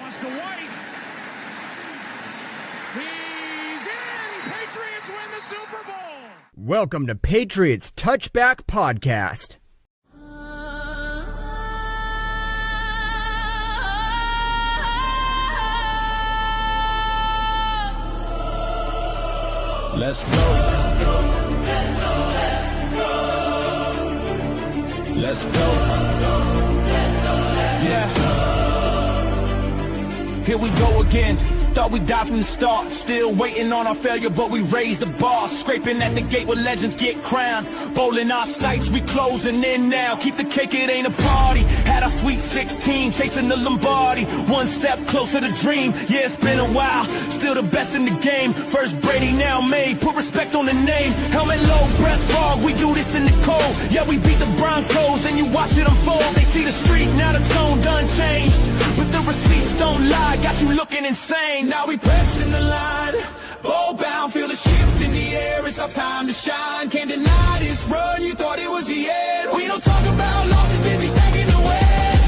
Toss to White. He's in! Patriots win the Super Bowl! Welcome to Patriots Touchback Podcast. Let's go. Let's go. Yeah. Here we go again. Thought we died from the start. Still waiting on our failure, but we raised the bar. Scraping at the gate where legends get crowned. Bowling our sights, we closing in now. Keep the cake, it ain't a party. Had our sweet 16, chasing the Lombardi. One step closer to dream. Yeah, it's been a while. Still the best in the game. First Brady, now made. Put respect on the name. Helmet low, breath fog. We do this in the cold. Yeah, we beat the Broncos and you watch it unfold. They see the street, now the tone done changed. But the receipts don't lie. Got you looking insane. Now we pressing the line, bow bound, feel the shift in the air. It's our time to shine. Can't deny this run. You thought it was the end. We don't talk about losses, busy stacking the wins.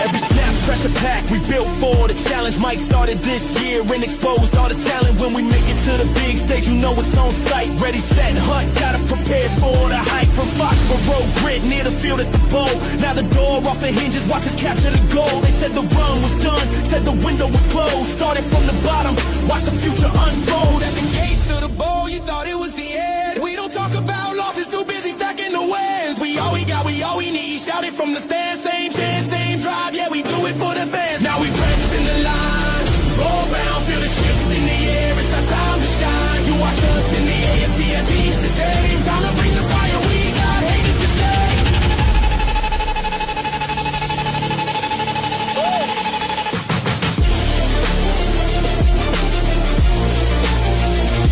Every snap, pressure pack, we built for the challenge. Mike started this year and exposed all the talent. When we make it to the big stage, you know it's on sight. Ready, set, hunt, gotta prepare for the hike. From Foxborough grid, near the field at the bowl. Now the door off the hinges, watch us capture the goal. They said the run was done, said the window was closed. Started from the bottom, watch the future unfold. At the gates of the bowl, you thought it was the end. We don't talk about losses, too busy stacking the wins. We all we got, we all we need. Shout it from the stand, same chance, same drive. Yeah, we do it for the fans. Now we pressing the line, roll round, feel the shift in the air. It's our time to shine. You watch us in the AFC and teams today. Time to bring the fire. We got haters to shame.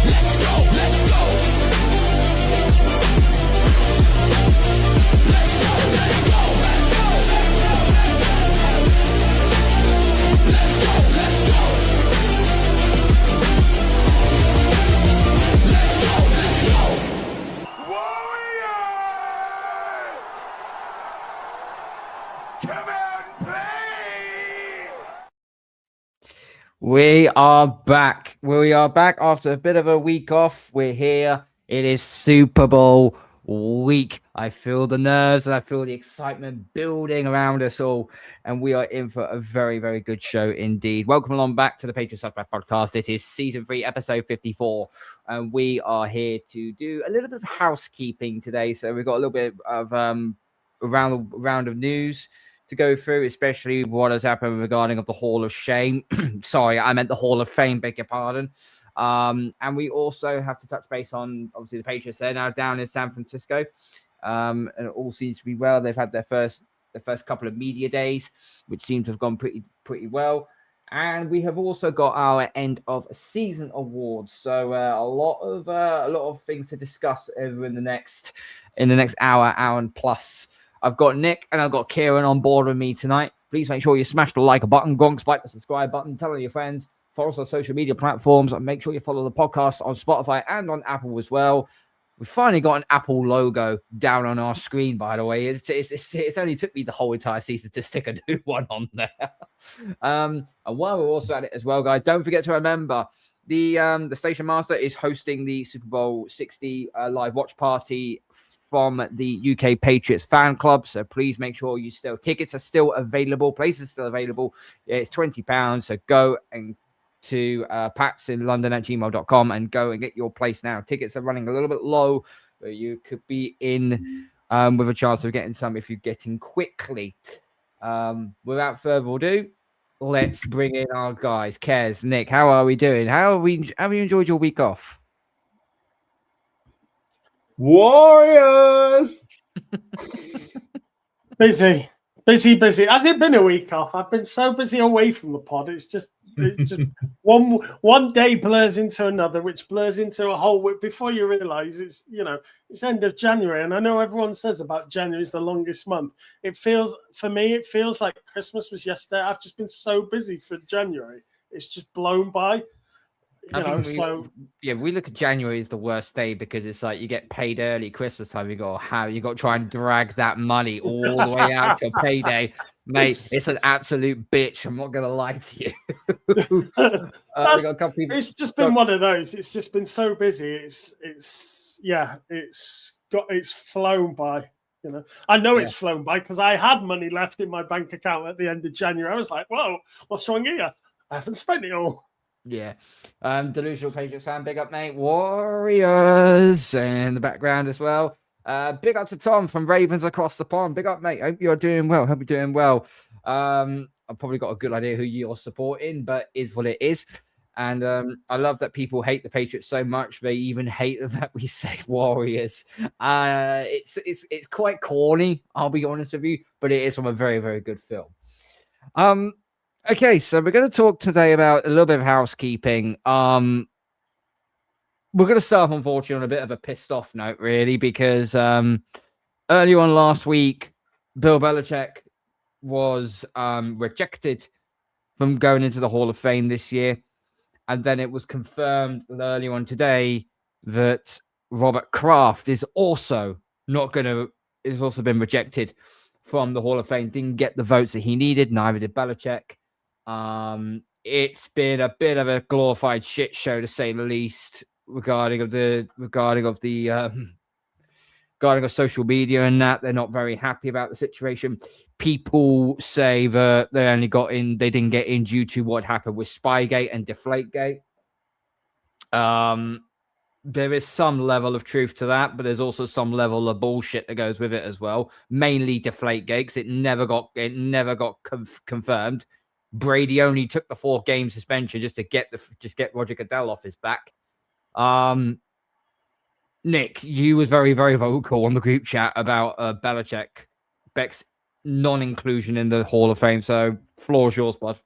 Let's go, let's go. Let's go, let's go. Let's go, let's go. Let's go, let's go. Warriors! Come out and play! We are back. We are back after a bit of a week off. We're here. It is Super Bowl week. I feel the nerves and I feel the excitement building around us all. And we are in for a very, very good show indeed. Welcome along back to the Patriots Touchback Podcast. It is season 3, episode 54. And we are here to do a little bit of housekeeping today. So we've got a little bit of round of news to go through, especially what has happened regarding of the Hall of Shame. Sorry, I meant the Hall of Fame, beg your pardon. And we also have to touch base on, obviously, the Patriots. They're now down in San Francisco. And it all seems to be well. They've had their first couple of media days, which seem to have gone pretty well. And we have also got our end of season awards. So a lot of things to discuss over in the next hour and plus. I've got Nick and I've got Kieran on board with me tonight. Please make sure you smash the like button, gong spike the subscribe button, tell all your friends, follow us on social media platforms, and make sure you follow the podcast on Spotify and on Apple as well. We've finally got an Apple logo down on our screen, by the way. It's only took me the whole entire season to stick a new one on there. And while we're also at it as well, guys, don't forget to remember the Station Master is hosting the Super Bowl 60 live watch party from the UK Patriots fan club. So please make sure tickets are still available. Places are still available. It's £20. So go and to patsinlondon@gmail.com and go and get your place now. Tickets are running a little bit low, but you could be in with a chance of getting some if you're getting quickly. Without further ado, let's bring in our guys. Kez, Nick, how are we doing? Have you enjoyed your week off? Warriors! Busy. Has it been a week off? I've been so busy away from the pod. It's just one day blurs into another, which blurs into a whole week before you realise it's end of January. And I know everyone says about January is the longest month. For me, it feels like Christmas was yesterday. I've just been so busy for January. It's just blown by. We look at January as the worst day because it's like you get paid early Christmas time. You got to try and drag that money all the way out to payday. Mate, it's an absolute bitch. I'm not gonna lie to you. We got a couple people. It's just been one of those. It's just been so busy. It's flown by. You know, I know it's flown by because I had money left in my bank account at the end of January. I was like, "Whoa, what's wrong here? I haven't spent it all." Yeah. Delusional Patriots fan, big up, mate. Warriors in the background as well. Big up to Tom from Ravens across the pond. Big up, mate. Hope you're doing well. Hope you're doing well. I've probably got a good idea who you're supporting, but is what it is. And I love that people hate the Patriots so much. They even hate the fact we say Warriors. It's quite corny, I'll be honest with you, but it is from a very, very good film. Okay, so we're going to talk today about a little bit of housekeeping. We're going to start, unfortunately, on a bit of a pissed off note, really, because earlier on last week, Bill Belichick was rejected from going into the Hall of Fame this year. And then it was confirmed earlier on today that Robert Kraft is also been rejected from the Hall of Fame. Didn't get the votes that he needed. Neither did Belichick. It's been a bit of a glorified shit show, to say the least, regarding social media and that. They're not very happy about the situation. People say that they didn't get in due to what happened with Spygate and Deflategate. There is some level of truth to that, but there's also some level of bullshit that goes with it as well. Mainly Deflategate, because it never got confirmed. Brady only took the 4-game suspension just to get Roger Goodell off his back. Nick, you was very, very vocal on the group chat about Beck's non-inclusion in the Hall of Fame. So, floor's yours, bud.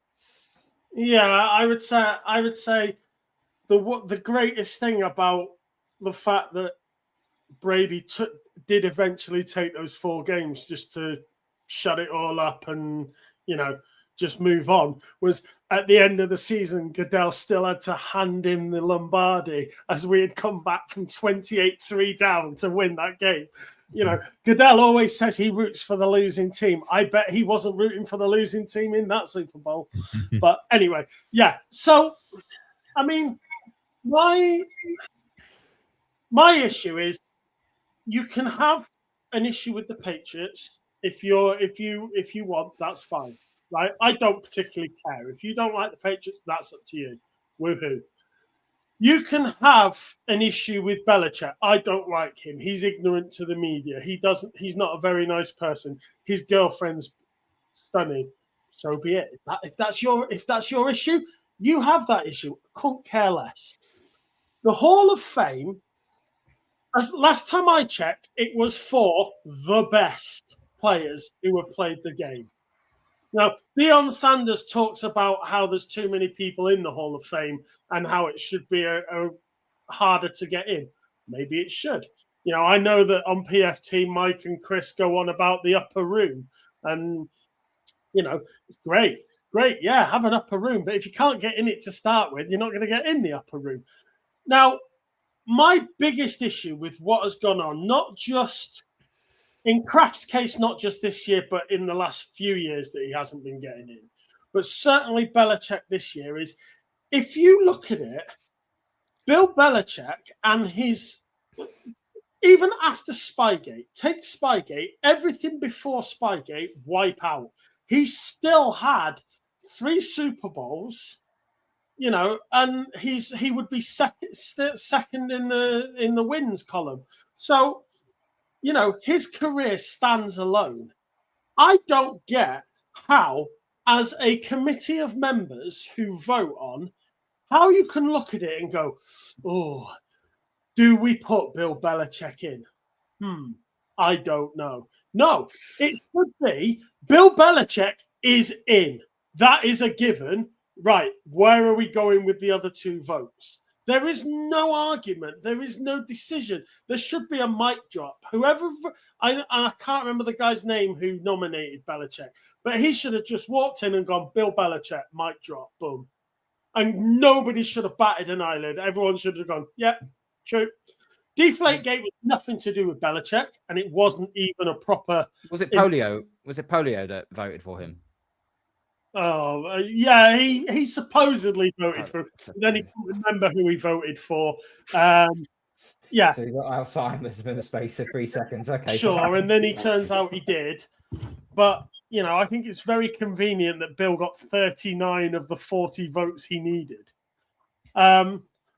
Yeah, I would say the greatest thing about the fact that Brady did eventually take those 4 games just to shut it all up and, just move on was at the end of the season, Goodell still had to hand him the Lombardi as we had come back from 28-3 down to win that game. Goodell always says he roots for the losing team. I bet he wasn't rooting for the losing team in that Super Bowl. But anyway, yeah. So, I mean, my issue is you can have an issue with the Patriots if you want, that's fine. Right? I don't particularly care. If you don't like the Patriots, that's up to you. Woohoo. You can have an issue with Belichick. I don't like him. He's ignorant to the media. He's not a very nice person. His girlfriend's stunning. So be it. If that's your issue, you have that issue. Couldn't care less. The Hall of Fame, as last time I checked, it was for the best players who have played the game. Now, Deion Sanders talks about how there's too many people in the Hall of Fame and how it should be a harder to get in. Maybe it should. I know that on PFT, Mike and Chris go on about the upper room. And, it's great. Yeah, have an upper room. But if you can't get in it to start with, you're not going to get in the upper room. Now, my biggest issue with what has gone on, not just in Kraft's case, not just this year, but in the last few years that he hasn't been getting in, but certainly Belichick this year, is if you look at it, Bill Belichick and even after Spygate, take Spygate, everything before Spygate, wipe out. He still had 3 Super Bowls, and he would be second in the wins column. So, his career stands alone. I don't get how, as a committee of members who vote on, how you can look at it and go, oh, do we put Bill Belichick in? I don't know. No, it should be Bill Belichick is in. That is a given. Right, where are we going with the other 2 votes? There is no argument. There is no decision. There should be a mic drop. I can't remember the guy's name who nominated Belichick, but he should have just walked in and gone, Bill Belichick, mic drop, boom. And nobody should have batted an eyelid. Everyone should have gone, yeah, true. Deflategate was nothing to do with Belichick, and it wasn't even a proper. Was it Polio? Was it Polio that voted for him? Oh, yeah, he supposedly voted for him. Then he couldn't remember who he voted for. Yeah. So he got Alzheimer's in the space of 3 seconds. Okay. Sure, and then he turns out he did. But, I think it's very convenient that Bill got 39 of the 40 votes he needed.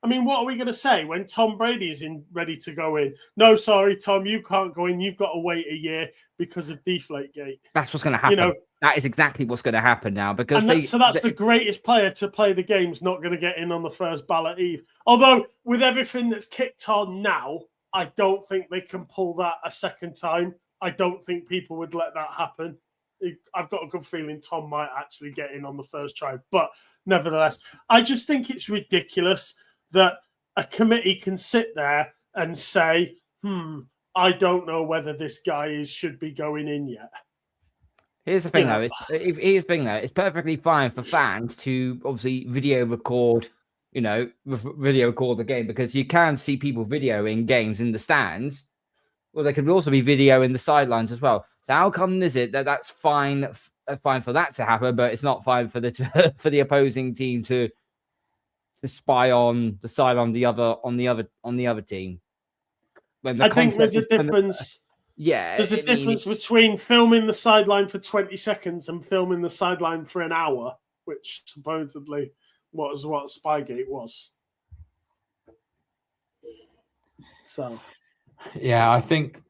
What are we going to say when Tom Brady is ready to go in? No, sorry, Tom, you can't go in. You've got to wait a year because of Deflategate. That's what's going to happen. That is exactly what's going to happen now. Because that's the greatest player to play the game's not going to get in on the first ballot eve. Although, with everything that's kicked on now, I don't think they can pull that a second time. I don't think people would let that happen. I've got a good feeling Tom might actually get in on the first try. But nevertheless, I just think it's ridiculous that a committee can sit there and say, I don't know whether this guy should be going in yet. Here's the thing, though. It's perfectly fine for fans to obviously video record the game, because you can see people videoing games in the stands. Well, there could also be video in the sidelines as well. So how come is it that that's fine for that to happen, but it's not fine for the opposing team to spy on the side on the other team? I think there's a difference. There's a difference between filming the sideline for 20 seconds and filming the sideline for an hour, which supposedly was what Spygate was. So, yeah, I think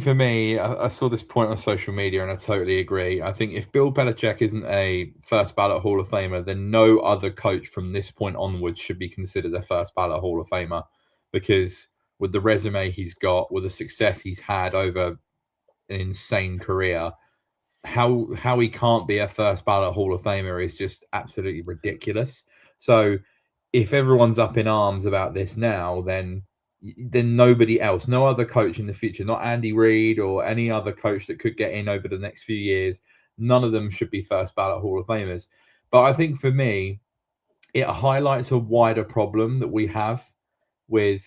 for me, I saw this point on social media and I totally agree. I think if Bill Belichick isn't a first ballot Hall of Famer, then no other coach from this point onwards should be considered a first ballot Hall of Famer, because with the resume he's got, with the success he's had over an insane career, how he can't be a first ballot Hall of Famer is just absolutely ridiculous. So if everyone's up in arms about this now, then nobody else, no other coach in the future, not Andy Reid or any other coach that could get in over the next few years, none of them should be first ballot Hall of Famers. But I think for me, it highlights a wider problem that we have with,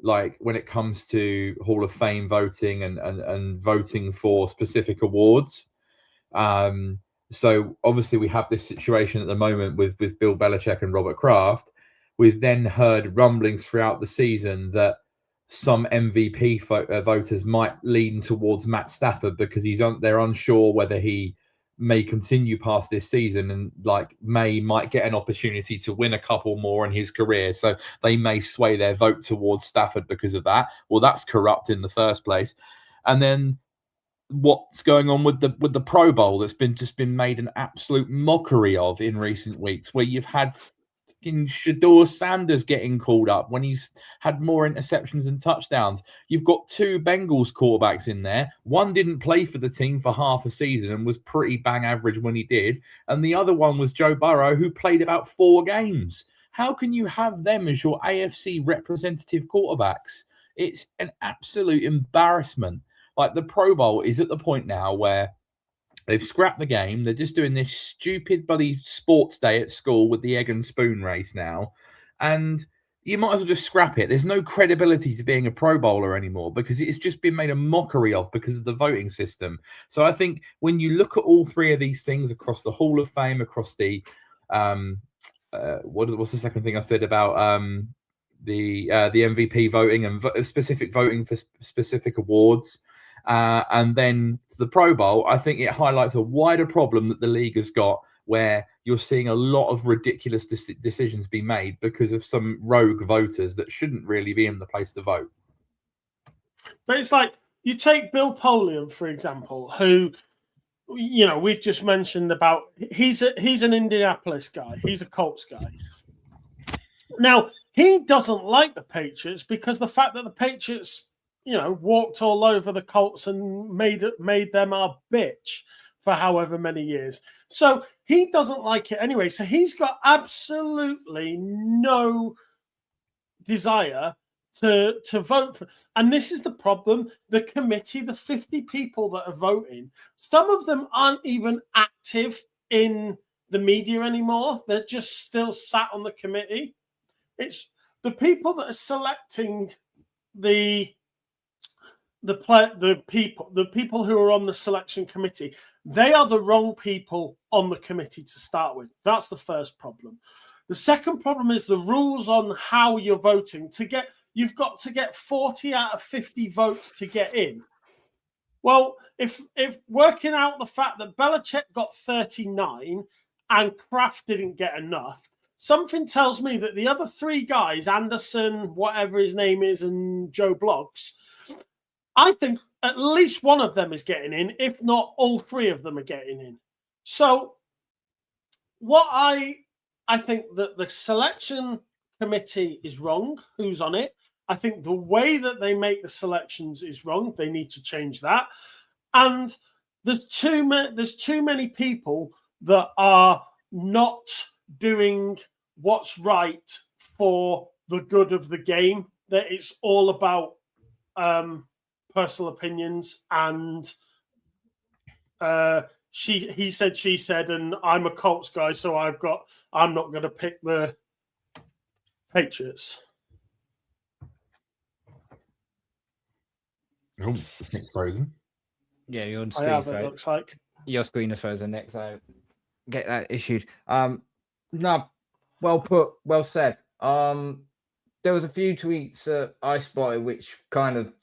like, when it comes to Hall of Fame voting and voting for specific awards. So obviously we have this situation at the moment with Bill Belichick and Robert Kraft. We've then heard rumblings throughout the season that some MVP voters might lean towards Matt Stafford because they're unsure whether he may continue past this season and might get an opportunity to win a couple more in his career. So they may sway their vote towards Stafford because of that. Well, that's corrupt in the first place. And then what's going on with the Pro Bowl that's been made an absolute mockery of in recent weeks, where you've had Shador Sanders getting called up when he's had more interceptions and touchdowns. You've got two Bengals quarterbacks in there. One didn't play for the team for half a season and was pretty bang average when he did. And the other one was Joe Burrow, who played about 4 games. How can you have them as your AFC representative quarterbacks? It's an absolute embarrassment. Like, the Pro Bowl is at the point now where they've scrapped the game. They're just doing this stupid bloody sports day at school with the egg and spoon race now. And you might as well just scrap it. There's no credibility to being a Pro Bowler anymore because it's just been made a mockery of because of the voting system. So I think when you look at all three of these things across the Hall of Fame, across the what's the second thing I said about the MVP voting and specific voting for specific awards, and then to the Pro Bowl, I think it highlights a wider problem that the league has got, where you're seeing a lot of ridiculous decisions be made because of some rogue voters that shouldn't really be in the place to vote. But it's like, you take Bill Polian, for example, who, you know, we've just mentioned about, he's an Indianapolis guy. He's a Colts guy. Now, he doesn't like the Patriots because the fact that the Patriots, you know, walked all over the Colts and made them our bitch for however many years. So he doesn't like it anyway. So he's got absolutely no desire to vote for. And this is the problem. The committee, the 50 people that are voting, some of them aren't even active in the media anymore. They're just still sat on the committee. It's the people that are selecting the people who are on the selection committee, they are the wrong people on the committee to start with. That's the first problem. The second problem is the rules on how you're voting. You've got to get 40 out of 50 votes to get in. Well, if working out the fact that Belichick got 39 and Kraft didn't get enough, something tells me that the other three guys, Anderson, whatever his name is, and Joe Bloggs, I think at least one of them is getting in, if not all three of them are getting in. So what I think that the selection committee is wrong, who's on it. I think the way that they make the selections is wrong. They need to change that. And there's too many people that are not doing what's right for the good of the game, that it's all about personal opinions and he said, she said, and I'm a Colts guy, so I'm not going to pick the Patriots. Oh, it's frozen. Yeah, you're on I have, it looks like. Your screen is frozen, Nick, so get that issued. No, well put, well said. There was a few tweets that I spotted which kind of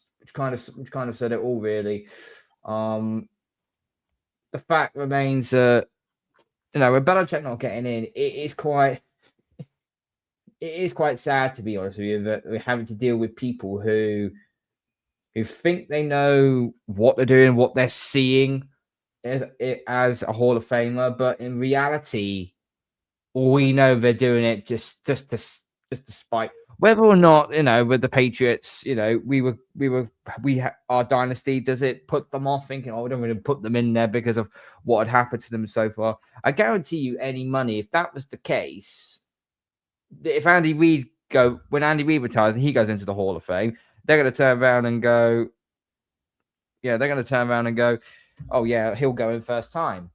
said it all, really. The fact remains that with Belichick not getting in, it is quite sad, to be honest with you, that we're having to deal with people who think they know what they're doing, what they're seeing as a Hall of Famer, but in reality, we know they're doing it just to spite. Whether or not, with the Patriots, our dynasty, does it put them off thinking, we don't really put them in there because of what had happened to them so far? I guarantee you any money, if that was the case, if when Andy Reid retires and he goes into the Hall of Fame, they're going to turn around and go, oh yeah, he'll go in first time.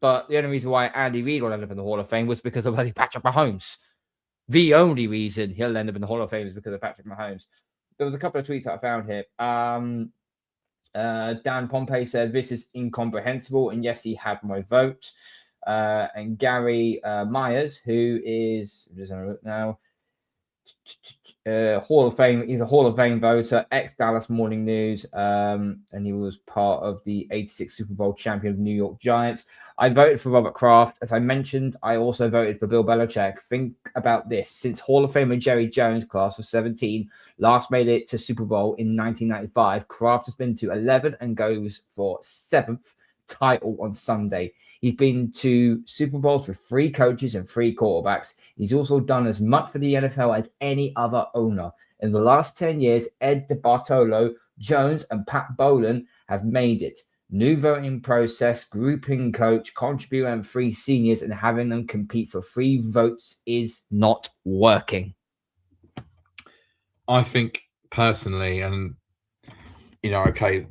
But the only reason why Andy Reid will end up in the Hall of Fame was because of Patrick Mahomes. The only reason he'll end up in the Hall of Fame is because of Patrick Mahomes. There was a couple of tweets that I found here. Dan Pompey said, "This is incomprehensible," and yes, he had my vote. And Gary Myers, who is now Hall of Fame, he's a Hall of Fame voter, ex-Dallas Morning News, and he was part of the 86 Super Bowl champion of New York Giants. I voted for Robert Kraft. As I mentioned, I also voted for Bill Belichick. Think about this. Since Hall of Famer Jerry Jones, class of 17, last made it to Super Bowl in 1995, Kraft has been to 11 and goes for 7th title on Sunday. He's been to Super Bowls with 3 coaches and 3 quarterbacks. He's also done as much for the NFL as any other owner. In the last 10 years, Ed DeBartolo, Jones, and Pat Bowlen have made it. New voting process, grouping coach, contributor, and 3 seniors, and having them compete for 3 votes is not working. I think personally, and okay,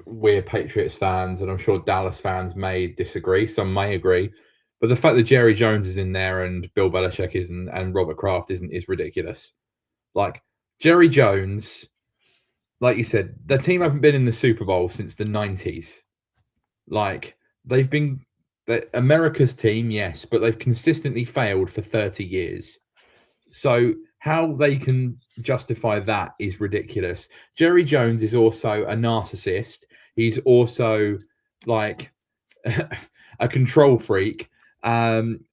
we're Patriots fans, and I'm sure Dallas fans may disagree. Some may agree, but the fact that Jerry Jones is in there and Bill Belichick isn't, and Robert Kraft isn't, is ridiculous. Like Jerry Jones, like you said, the team haven't been in the Super Bowl since the 90s. Like they've been America's team, yes, but they've consistently failed for 30 years. So how they can justify that is ridiculous. Jerry Jones is also a narcissist. He's also like a control freak, and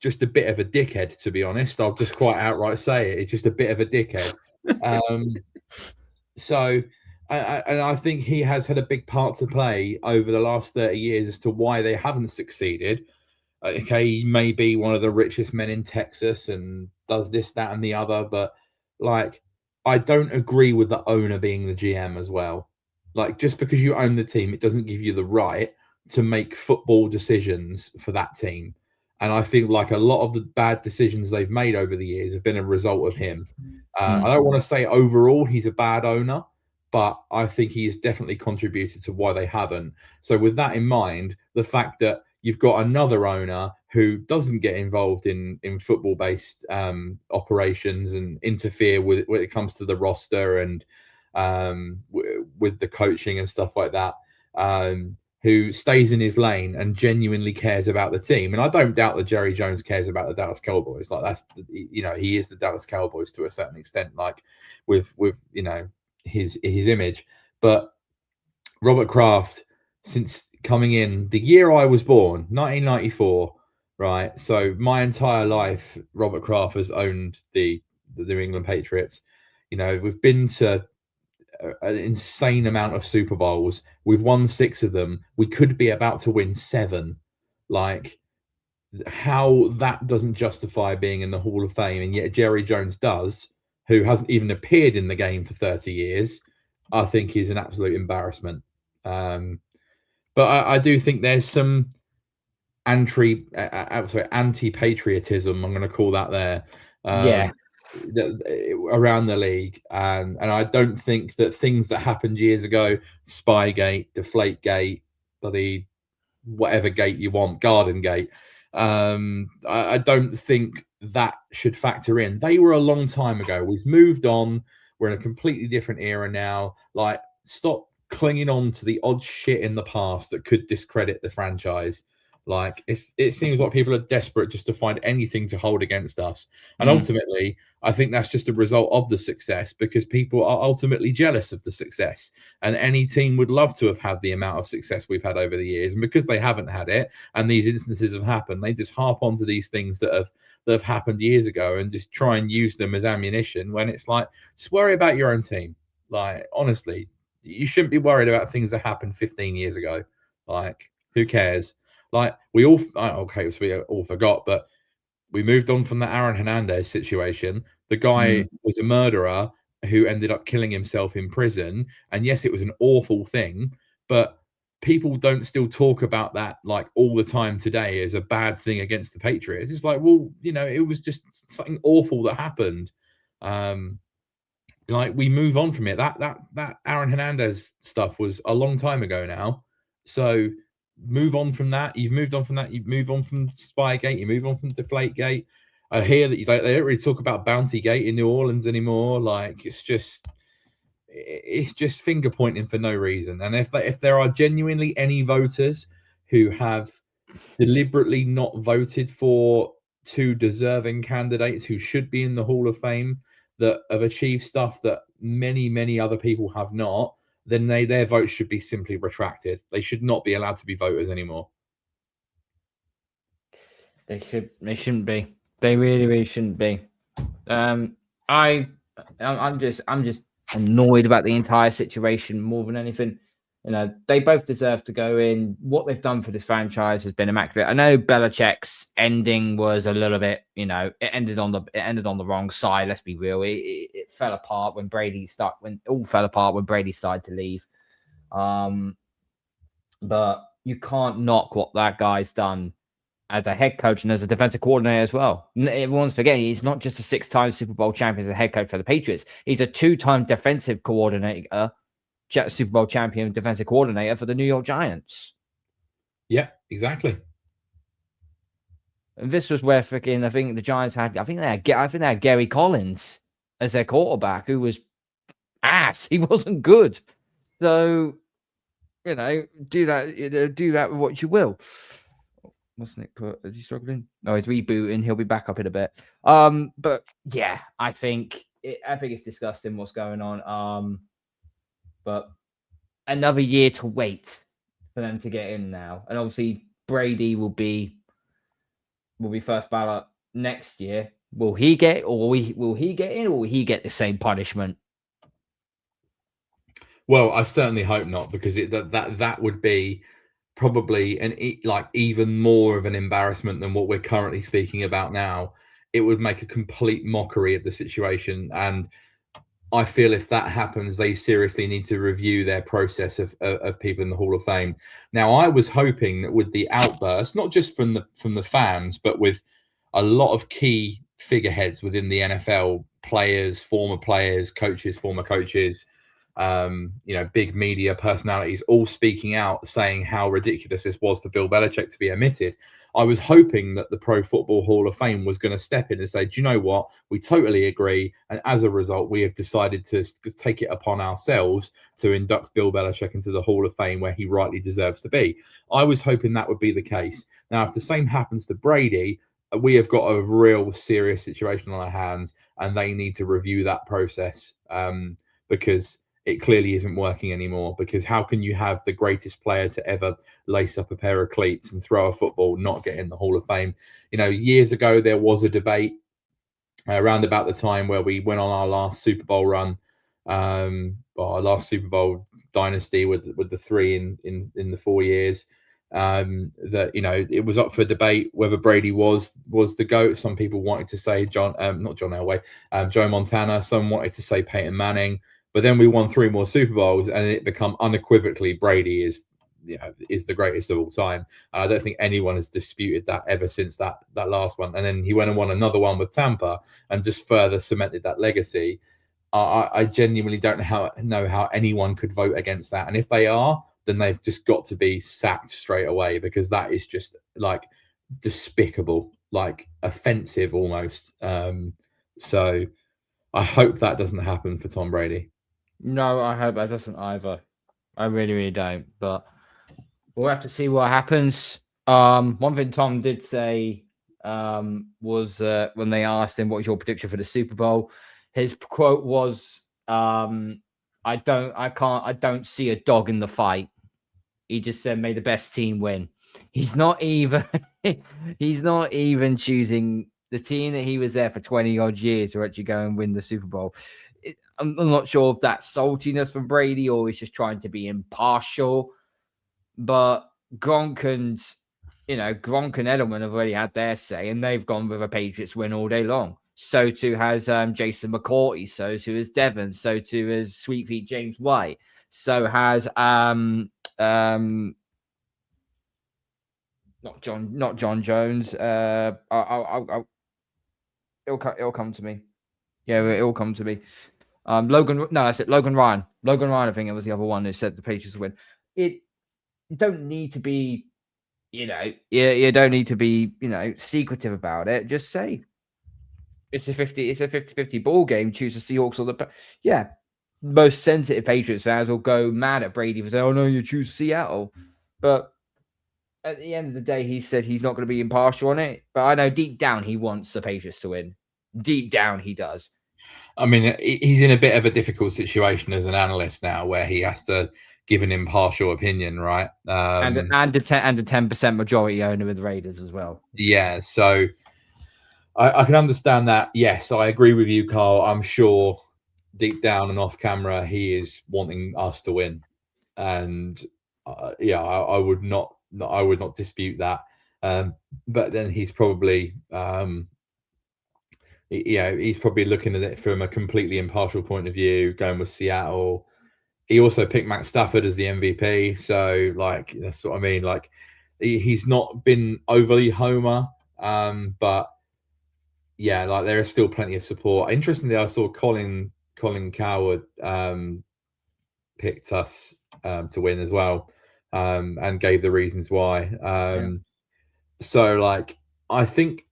just a bit of a dickhead, to be honest. I'll just quite outright say it. It's just a bit of a dickhead. So I think he has had a big part to play over the last 30 years as to why they haven't succeeded. Okay, he may be one of the richest men in Texas and does this, that, and the other, but like, I don't agree with the owner being the GM as well. Like, just because you own the team, it doesn't give you the right to make football decisions for that team. And I think like a lot of the bad decisions they've made over the years have been a result of him. I don't want to say overall he's a bad owner, but I think he has definitely contributed to why they haven't. So with that in mind, the fact that you've got another owner who doesn't get involved in football-based operations and interfere with when it comes to the roster and with the coaching and stuff like that, who stays in his lane and genuinely cares about the team. And I don't doubt that Jerry Jones cares about the Dallas Cowboys. Like, that's, you know, he is the Dallas Cowboys to a certain extent, like with you know, his image. But Robert Kraft, since coming in the year I was born, 1994, right? So my entire life, Robert Kraft has owned the New England Patriots. You know, we've been to an insane amount of Super Bowls. We've won 6 of them. We could be about to win 7. Like, how that doesn't justify being in the Hall of Fame, and yet Jerry Jones does, who hasn't even appeared in the game for 30 years, I think is an absolute embarrassment. But I do think there's some anti-patriotism, I'm going to call that there, around the league. And I don't think that things that happened years ago, Spygate, Deflategate, bloody whatever gate you want, Garden Gate, I don't think that should factor in. They were a long time ago. We've moved on. We're in a completely different era now. Like, stop clinging on to the odd shit in the past that could discredit the franchise. Like, it seems like people are desperate just to find anything to hold against us. And ultimately, I think that's just a result of the success, because people are ultimately jealous of the success. And any team would love to have had the amount of success we've had over the years. And because they haven't had it, and these instances have happened, they just harp onto these things that have happened years ago and just try and use them as ammunition, when it's like, just worry about your own team. Like, honestly, you shouldn't be worried about things that happened 15 years ago. Like, who cares? Like, we all, okay, so we all forgot, but we moved on from the Aaron Hernandez situation. The guy was a murderer who ended up killing himself in prison. And yes, it was an awful thing, but people don't still talk about that like all the time today as a bad thing against the Patriots. It's like, well, you know, it was just something awful that happened. Like, we move on from it. That Aaron Hernandez stuff was a long time ago now. So move on from that. You've moved on from that. You move on from Spygate. You move on from Deflategate. I hear that they don't really talk about Bountygate in New Orleans anymore. Like, it's just finger pointing for no reason. And if there are genuinely any voters who have deliberately not voted for 2 deserving candidates who should be in the Hall of Fame, that have achieved stuff that many other people have not, then their votes should be simply retracted. They should not be allowed to be voters anymore. They shouldn't be. They really shouldn't be. I'm just annoyed about the entire situation more than anything. You know, they both deserve to go in. What they've done for this franchise has been immaculate. I know Belichick's ending was a little bit, you know, it ended on the wrong side. Let's be real. It fell apart when Brady started to leave. But you can't knock what that guy's done as a head coach and as a defensive coordinator as well. Everyone's forgetting he's not just a 6-time Super Bowl champion as a head coach for the Patriots. He's a 2-time defensive coordinator, Super Bowl champion defensive coordinator for the New York Giants. Yeah, exactly. And this was where freaking I think the Giants had they had Gary Collins as their quarterback, who was ass. He wasn't good. So, you know, do that with what you will. What's Nick put? Is he struggling? No, he's rebooting. He'll be back up in a bit. But yeah, I think it's disgusting what's going on. But another year to wait for them to get in now, and obviously Brady will be first ballot next year. Will he get in, or will he get the same punishment? Well, I certainly hope not, because that would be probably even more of an embarrassment than what we're currently speaking about now. It would make a complete mockery of the situation, and I feel if that happens, they seriously need to review their process of people in the Hall of Fame. Now, I was hoping that with the outburst, not just from the fans, but with a lot of key figureheads within the NFL, players, former players, coaches, former coaches, big media personalities all speaking out saying how ridiculous this was for Bill Belichick to be omitted. I was hoping that the Pro Football Hall of Fame was going to step in and say, do you know what? We totally agree. And as a result, we have decided to take it upon ourselves to induct Bill Belichick into the Hall of Fame where he rightly deserves to be. I was hoping that would be the case. Now, if the same happens to Brady, we have got a real serious situation on our hands, and they need to review that process because it clearly isn't working anymore. Because how can you have the greatest player to ever lace up a pair of cleats and throw a football not get in the Hall of Fame? Years ago, there was a debate around about the time where we went on our last Super Bowl run, our last Super Bowl dynasty with the three in the 4 years. That it was up for debate whether Brady was the GOAT. Some people wanted to say not John Elway, Joe Montana. Some wanted to say Peyton Manning. But then we won 3 more Super Bowls, and it become unequivocally Brady is the greatest of all time. I don't think anyone has disputed that ever since that last one. And then he went and won another one with Tampa and just further cemented that legacy. I genuinely don't know how anyone could vote against that. And if they are, then they've just got to be sacked straight away, because that is just like despicable, like offensive almost. So I hope that doesn't happen for Tom Brady. No, I hope that doesn't either. I really, really don't. But we'll have to see what happens. One thing Tom did say was when they asked him, "What was your prediction for the Super Bowl?" His quote was, "I don't see a dog in the fight." He just said, "May the best team win." He's not even choosing the team that he was there for 20 odd years to actually go and win the Super Bowl. I'm not sure if that's saltiness from Brady or he's just trying to be impartial. But Gronk and Edelman have already had their say, and they've gone with a Patriots win all day long. So too has Jason McCourty. So too has Devon. So too has Sweet Feet James White. So has not John Jones. It'll come to me. Yeah, it'll come to me. Logan Ryan. Logan Ryan, I think it was the other one who said the Patriots win. You don't need to be, you don't need to be, secretive about it. Just say it's a 50-50 ball game. Choose the Seahawks or the most sensitive Patriots fans will go mad at Brady for saying, "Oh no, you choose Seattle." But at the end of the day, he said he's not going to be impartial on it. But I know deep down he wants the Patriots to win. Deep down he does. I mean, he's in a bit of a difficult situation as an analyst now, where he has to give an impartial opinion, right? And a 10% majority owner with the Raiders as well. Yeah, so I can understand that. Yes, I agree with you, Carl. I'm sure deep down and off camera, he is wanting us to win, and I would not dispute that. But then he's probably he's probably looking at it from a completely impartial point of view, going with Seattle. He also picked Matt Stafford as the MVP, so like that's what I mean. Like he's not been overly homer, but yeah, like there is still plenty of support. Interestingly, I saw Colin Coward picked us to win as well, and gave the reasons why. So like I think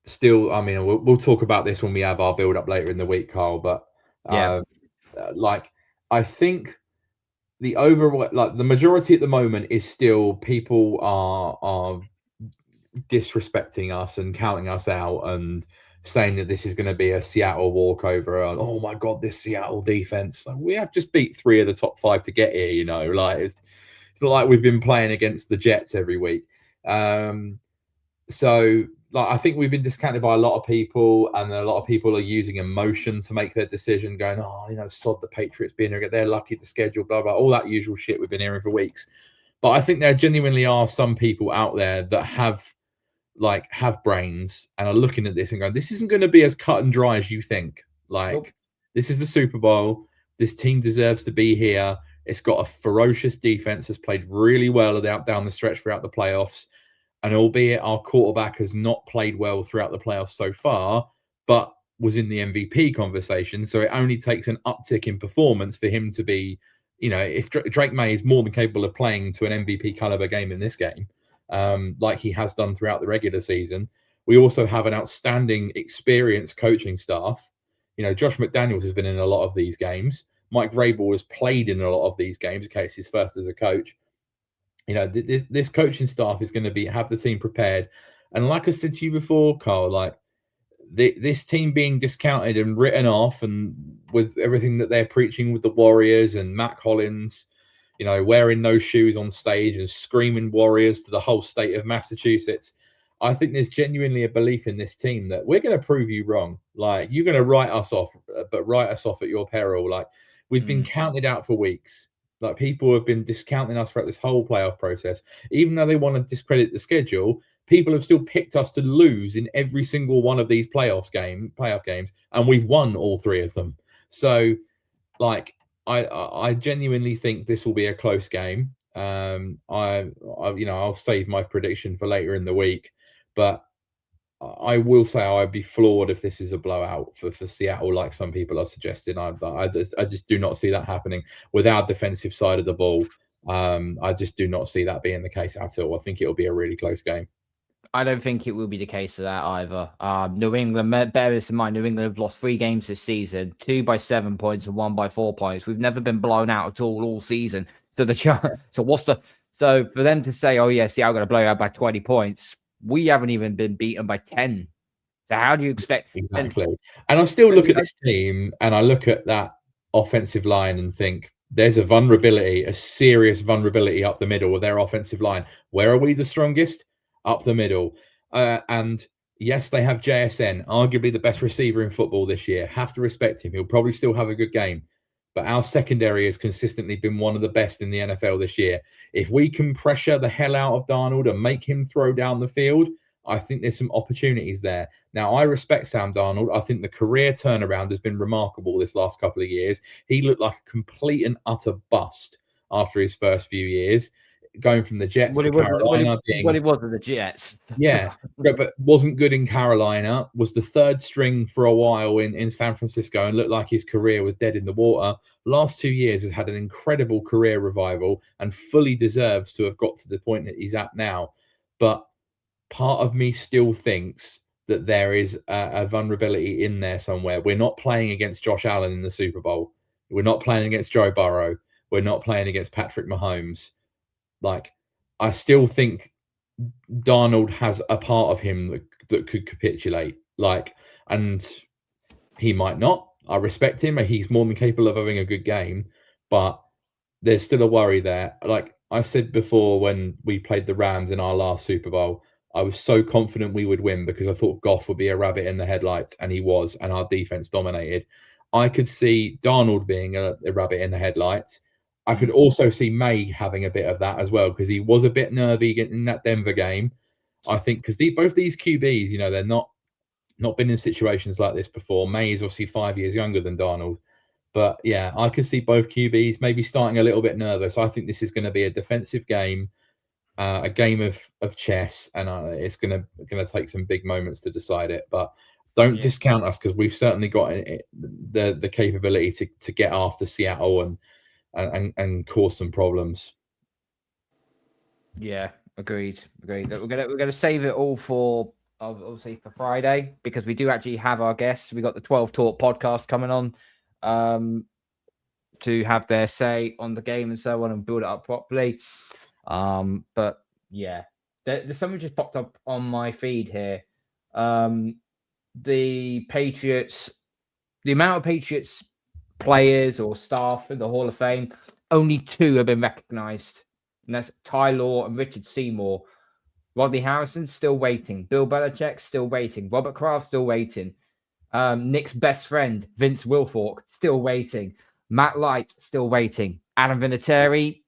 still, I mean, we'll talk about this when we have our build up later in the week, Carl. But like I think the majority at the moment is still people are disrespecting us and counting us out and saying that this is going to be a Seattle walkover. And, oh my God, this Seattle defense! Like, we have just beat 3 of the top 5 to get here. Like it's not like we've been playing against the Jets every week. So like I think we've been discounted by a lot of people, and a lot of people are using emotion to make their decision, going, "Oh, sod the Patriots being here, they're lucky to schedule, blah blah," all that usual shit we've been hearing for weeks. But I think there genuinely are some people out there that have brains and are looking at this and going, "This isn't going to be as cut and dry as you think." Like, nope. This is the Super Bowl. This team deserves to be here. It's got a ferocious defense. Has played really well down the stretch throughout the playoffs. And albeit our quarterback has not played well throughout the playoffs so far, but was in the MVP conversation. So it only takes an uptick in performance for him to be, if Drake May is more than capable of playing to an MVP caliber game in this game, like he has done throughout the regular season. We also have an outstanding, experienced coaching staff. Josh McDaniels has been in a lot of these games. Mike Vrabel has played in a lot of these games. Okay, it's his first as a coach. This coaching staff is going to have the team prepared. And like I said to you before, Carl, like this team being discounted and written off, and with everything that they're preaching with the Warriors and Matt Collins, wearing no shoes on stage and screaming Warriors to the whole state of Massachusetts. I think there's genuinely a belief in this team that we're going to prove you wrong. Like, you're going to write us off, but write us off at your peril. Like, we've been counted out for weeks. Like, people have been discounting us throughout this whole playoff process. Even though they want to discredit the schedule, people have still picked us to lose in every single one of these playoff games, and we've won all 3 of them. So, like, I genuinely think this will be a close game. I'll save my prediction for later in the week, but I will say I'd be floored if this is a blowout for Seattle, like some people are suggesting. I just do not see that happening with our defensive side of the ball. I just do not see that being the case at all. I think it'll be a really close game. I don't think it will be the case of that either. New England, bear this in mind, New England have lost 3 games this season, 2 by 7 points and 1 by 4 points. We've never been blown out at all season. So so for them to say, oh yeah, Seattle going to blow out by 20 points, we haven't even been beaten by 10. So how do you expect? Exactly. And I still look at this team and I look at that offensive line and think there's a vulnerability, a serious vulnerability up the middle of their offensive line. Where are we the strongest? Up the middle. And yes, they have JSN, arguably the best receiver in football this year. Have to respect him. He'll probably still have a good game. But our secondary has consistently been one of the best in the NFL this year. If we can pressure the hell out of Darnold and make him throw down the field, I think there's some opportunities there. Now, I respect Sam Darnold. I think the career turnaround has been remarkable this last couple of years. He looked like a complete and utter bust after his first few years, going from the Jets to Carolina. He wasn't the Jets. Yeah, but wasn't good in Carolina, was the 3rd string for a while in San Francisco and looked like his career was dead in the water. Last 2 years has had an incredible career revival and fully deserves to have got to the point that he's at now. But part of me still thinks that there is a vulnerability in there somewhere. We're not playing against Josh Allen in the Super Bowl. We're not playing against Joe Burrow. We're not playing against Patrick Mahomes. Like, I still think Darnold has a part of him that could capitulate. Like, and he might not. I respect him. He's more than capable of having a good game, but there's still a worry there. Like I said before, when we played the Rams in our last Super Bowl, I was so confident we would win because I thought Goff would be a rabbit in the headlights, and he was, and our defense dominated. I could see Darnold being a rabbit in the headlights. I could also see May having a bit of that as well because he was a bit nervy in that Denver game. I think because both these QBs, they're not been in situations like this before. May is obviously 5 years younger than Darnold. But yeah, I could see both QBs maybe starting a little bit nervous. I think this is going to be a defensive game, a game of chess, and it's going to take some big moments to decide it. But don't discount us because we've certainly got the capability to get after Seattle and cause some problems. Yeah, agreed. We're gonna save it all for obviously for Friday because we do actually have our guests. We got the 12 Talk podcast coming on to have their say on the game and so on and build it up properly. But yeah, there's something just popped up on my feed here. The Patriots, the amount of Patriots players or staff in the Hall of Fame, only 2 have been recognized, and that's Ty Law and Richard Seymour. Rodney Harrison still waiting. Bill Belichick still waiting. Robert Kraft still waiting. Nick's best friend Vince Wilfork still waiting. Matt Light still waiting. Adam Vinatieri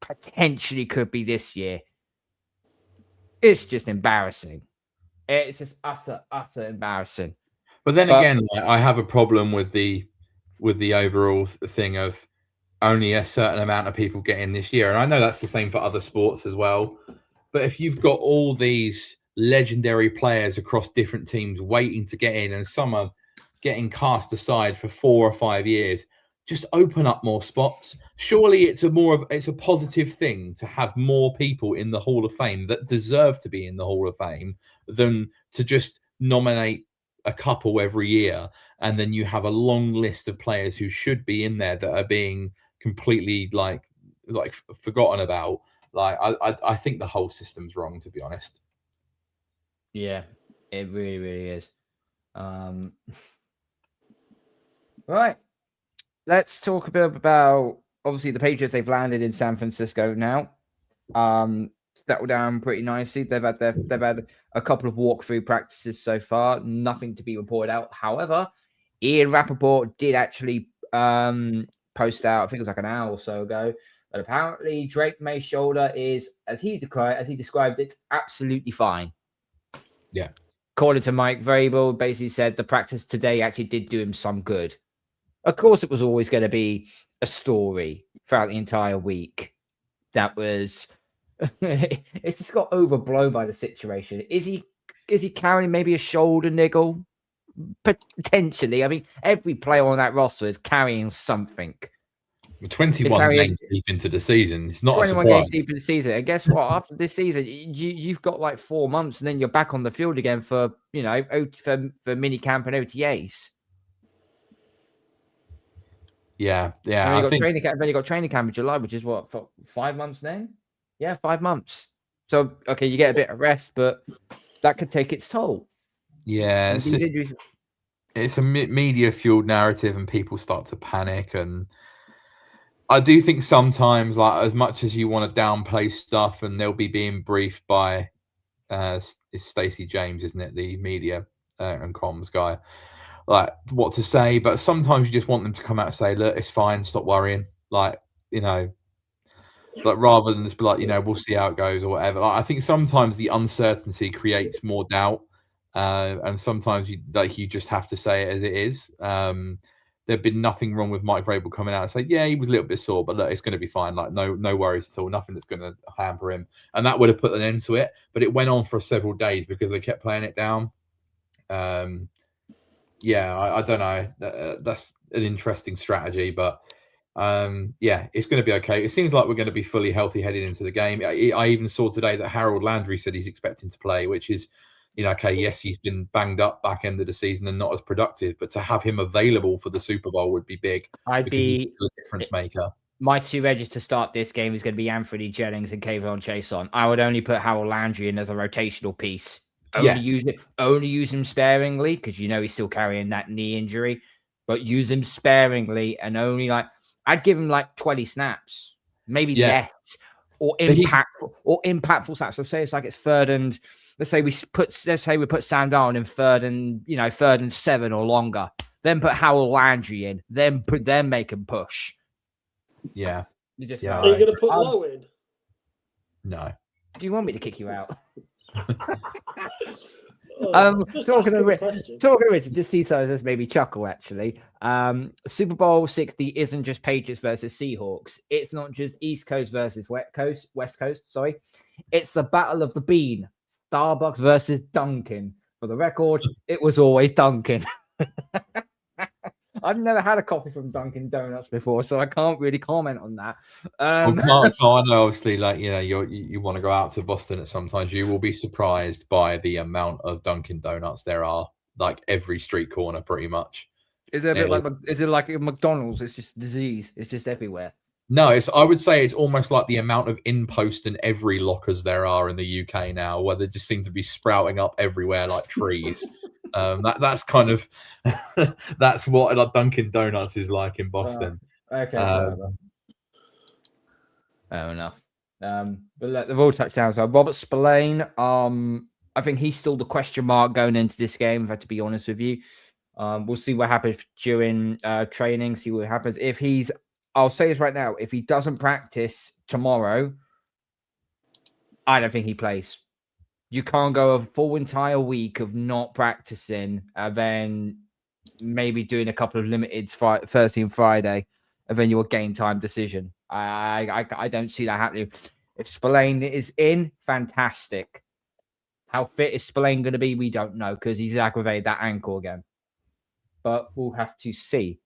potentially could be this year. It's just embarrassing. It's just utter embarrassing. But then again, I have a problem with the overall thing of only a certain amount of people get in this year. And I know that's the same for other sports as well. But if you've got all these legendary players across different teams waiting to get in, and some are getting cast aside for 4 or 5 years. Just open up more spots. Surely it's a positive thing to have more people in the Hall of Fame that deserve to be in the Hall of Fame than to just nominate a couple every year, and then you have a long list of players who should be in there that are being completely like forgotten about. Like I think the whole system's wrong, to be honest. Yeah, it really, really is. Right. Let's talk a bit about obviously the Patriots. They've landed in San Francisco now. Settled down pretty nicely. They've had a couple of walkthrough practices so far. Nothing to be reported out. However, Ian Rappaport did actually post out, I think it was like an hour or so ago, that apparently Drake May's shoulder is, as he described it, absolutely fine. Yeah. According to Mike Vrabel, basically said the practice today actually did do him some good. Of course, it was always going to be a story throughout the entire week. That was, it's just got overblown by the situation. Is he carrying maybe a shoulder niggle? Potentially. I mean, every player on that roster is carrying something. 21 games deep into the season. It's not 21 games deep in the season. And guess what? After this season, you've got like 4 months, and then you're back on the field again for for mini camp and OTAs. Yeah. And then you got training camp in July, which is what, for 5 months then? Yeah, 5 months. So okay, you get a bit of rest, but that could take its toll. Yeah, it's a media fueled narrative, and people start to panic. And I do think sometimes, like, as much as you want to downplay stuff, and they'll be being briefed by it's Stacey James, isn't it, the media and comms guy, like what to say. But sometimes you just want them to come out and say, look, it's fine, stop worrying, like, like rather than just be like, we'll see how it goes or whatever. Like, I think sometimes the uncertainty creates more doubt, and sometimes you just have to say it as it is. There'd been nothing wrong with Mike Vrabel coming out and saying, yeah, he was a little bit sore, but look, it's going to be fine. Like, no worries at all. Nothing that's going to hamper him. And that would have put an end to it. But it went on for several days because they kept playing it down. Yeah, I don't know. That's an interesting strategy, but yeah, it's going to be okay. It seems like we're going to be fully healthy heading into the game. I even saw today that Harold Landry said he's expecting to play, which is, okay, yes, he's been banged up back end of the season and not as productive, but to have him available for the Super Bowl would be big. He's a difference maker. My two edges to start this game is going to be Anthony Jennings and Kayvon Chason. I would only put Harold Landry in as a rotational piece. Only use him sparingly, because he's still carrying that knee injury, but use him sparingly, and only I'd give him 20 snaps, maybe less, or impactful snaps. Let's say it's third and let's say we put Sam Darnold in third and 7 or longer. Then put Harold Landry in. Then make him push. Yeah. Are you going to put Lowe in? No. Do you want me to kick you out? Talking of which, just see so this made me chuckle actually. Super Bowl 60 isn't just Patriots versus Seahawks. It's not just East Coast versus West Coast. Sorry, it's the battle of the bean. Starbucks versus Dunkin'. For the record, it was always Dunkin'. I've never had a coffee from Dunkin' Donuts before, so I can't really comment on that. I know, obviously, you want to go out to Boston at sometimes. You will be surprised by the amount of Dunkin' Donuts there are, like every street corner, pretty much. Is it is it like McDonald's? It's just disease. It's just everywhere. No, I would say it's almost like the amount of in-post and every lockers there are in the UK now, where they just seem to be sprouting up everywhere like trees. That's kind of that's what Dunkin' Donuts is like in Boston. Okay, fair enough. But they've all touchdowns. So Robert Spillane, I think he's still the question mark going into this game, if I have to be honest with you. We'll see what happens during training, see what happens. I'll say this right now, if he doesn't practice tomorrow, I don't think he plays. You can't go a full entire week of not practicing and then maybe doing a couple of limiteds Thursday and Friday, and then your game time decision. I don't see that happening. If Spillane is in, fantastic. How fit is Spillane going to be? We don't know, because he's aggravated that ankle again. but we'll have to see.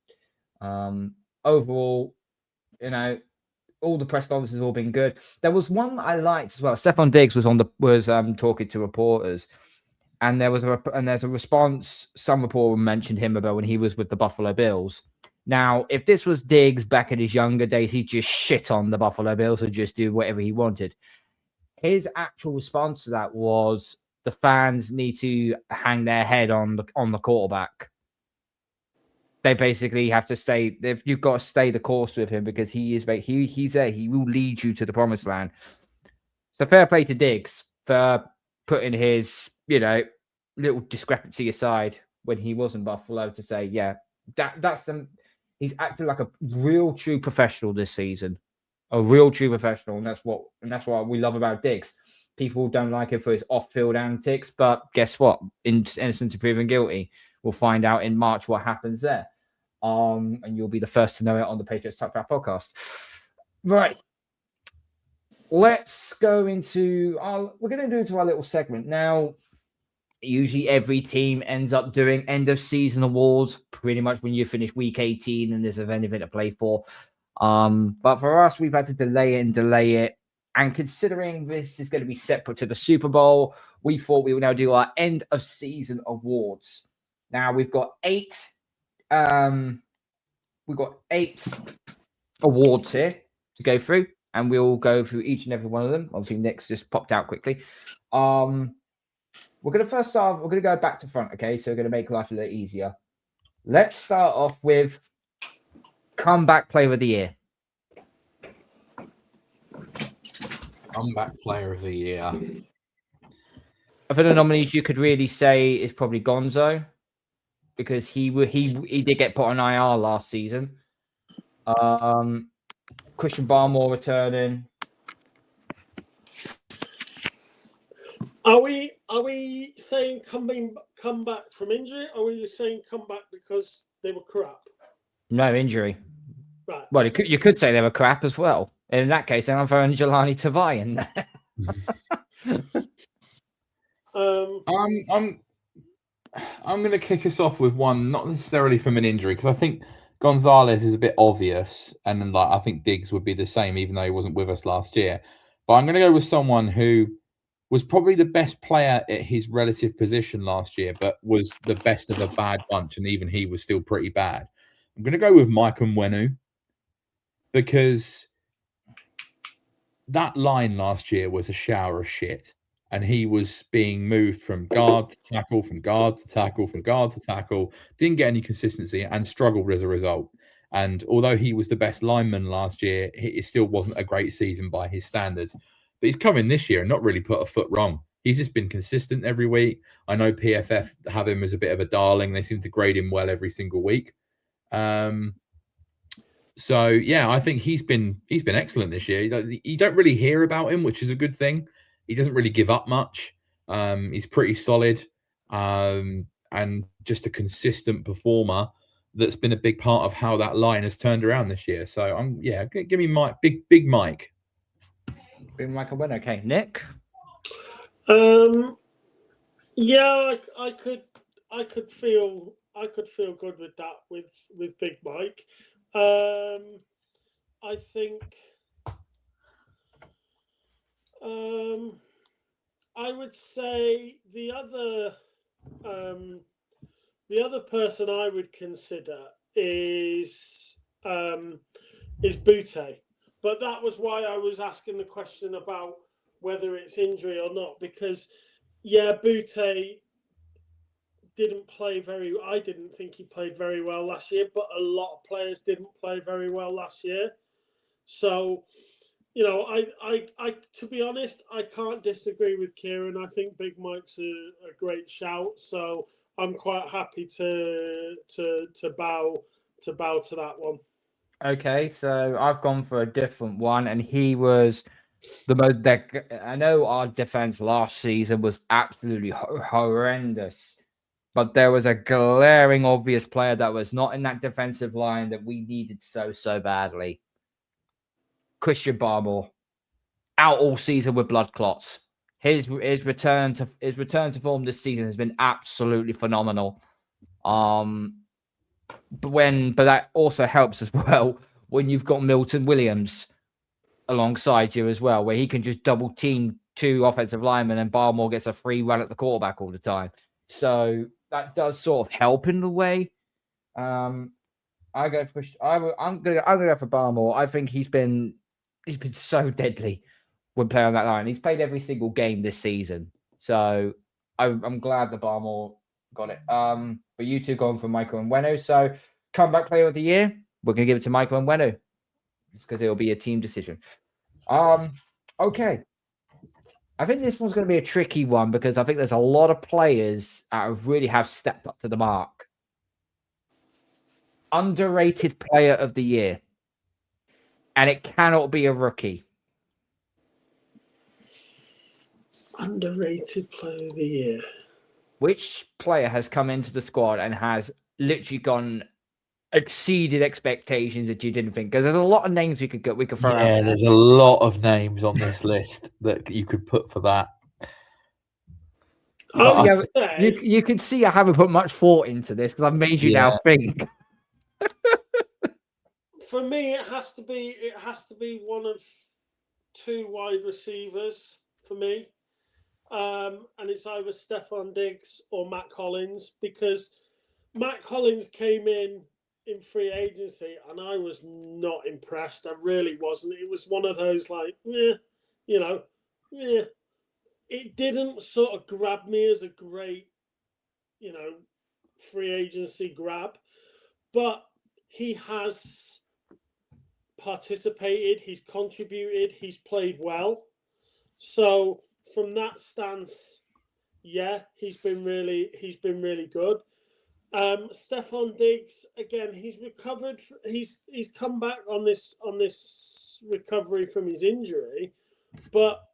Overall, all the press conferences have all been good. There was one I liked as well. Stefan Diggs was talking to reporters, and there's a response. Some reporter mentioned him about when he was with the Buffalo Bills. Now, if this was Diggs back in his younger days, he'd just shit on the Buffalo Bills and just do whatever he wanted. His actual response to that was the fans need to hang their head on the quarterback. They basically have to stay. You've got to stay the course with him because he's there. He will lead you to the promised land. So fair play to Diggs for putting his little discrepancy aside when he was in Buffalo to say, yeah, that's them. He's acting like a real true professional this season, a real true professional, and that's what we love about Diggs. People don't like him for his off-field antics, but guess what? Innocent until proven guilty. We'll find out in March what happens there. And you'll be the first to know it on the Patriots Touchback podcast. Right. Let's go into we're going to do into our little segment. Now, usually every team ends up doing end of season awards pretty much when you finish week 18 and there's an event to play for. But for us, we've had to delay it. And considering this is going to be separate to the Super Bowl, we thought we would now do our end of season awards. Now we've got 8 awards here to go through, and we'll go through each and every one of them. Obviously, Nick's just popped out quickly. We're going to first start. We're going to go back to front, okay? So we're going to make life a little easier. Let's start off with comeback player of the year. Comeback player of the year. I think the nominees you could really say is probably Gonzo, because he did get put on IR last season. Christian Barmore returning. Are we saying come back from injury, or are you saying come back because they were crap? No injury. Right. Well, you could say they were crap as well. In that case, then I'm throwing Jelani Tavai in there. I'm going to kick us off with one, not necessarily from an injury, because I think Gonzalez is a bit obvious, and then I think Diggs would be the same, even though he wasn't with us last year. But I'm going to go with someone who was probably the best player at his relative position last year, but was the best of a bad bunch, and even he was still pretty bad. I'm going to go with Mike Onwenu, because that line last year was a shower of shit. And he was being moved from guard to tackle, from guard to tackle, from guard to tackle, didn't get any consistency and struggled as a result. And although he was the best lineman last year, it still wasn't a great season by his standards. But he's come in this year and not really put a foot wrong. He's just been consistent every week. I know PFF have him as a bit of a darling. They seem to grade him well every single week. So, yeah, I think he's been excellent this year. You don't really hear about him, which is a good thing. He doesn't really give up much. He's pretty solid and just a consistent performer that's been a big part of how that line has turned around this year. So, give me Mike, big Mike. Big Mike Onwenu. Okay, Nick? Yeah, I could feel good with that with Big Mike. I think I would say the other person I would consider is Butte, but that was why I was asking the question about whether it's injury or not, because Butte didn't play I didn't think he played very well last year, but a lot of players didn't play very well last year. So, I to be honest, I can't disagree with Kieran. I think Big Mike's a great shout. So I'm quite happy to bow to that one. Okay, so I've gone for a different one, and he was the most. I know our defense last season was absolutely horrendous, but there was a glaring, obvious player that was not in that defensive line that we needed so badly. Christian Barmore, out all season with blood clots. His return to form this season has been absolutely phenomenal. but that also helps as well when you've got Milton Williams alongside you as well, where he can just double team 2 offensive linemen and Barmore gets a free run at the quarterback all the time. So that does sort of help in the way. I'm gonna go for Barmore. I think he's been so deadly when playing on that line. He's played every single game this season, so I'm glad that Barmore got it. But you two going for Michael Onwenu. So comeback player of the year, we're gonna give it to Michael Onwenu. It's because it'll be a team decision. Okay. I think this one's going to be a tricky one because I think there's a lot of players that really have stepped up to the mark. Underrated player of the year. And it cannot be a rookie. Underrated player of the year. Which player has come into the squad and has literally exceeded expectations that you didn't think? Because there's a lot of names we could throw out. Yeah, there's a lot of names on this list that you could put for that. You can see I haven't put much thought into this because I've made you now think. For me, it has to be one of 2 wide receivers for me. And it's either Stephon Diggs or Matt Collins, because Matt Collins came in free agency and I was not impressed. I really wasn't. It was one of those it didn't sort of grab me as a great, free agency grab, but he has participated, he's contributed, he's played well. So from that stance, he's been really good. Stephon Diggs, again, he's recovered. He's come back on this recovery from his injury, but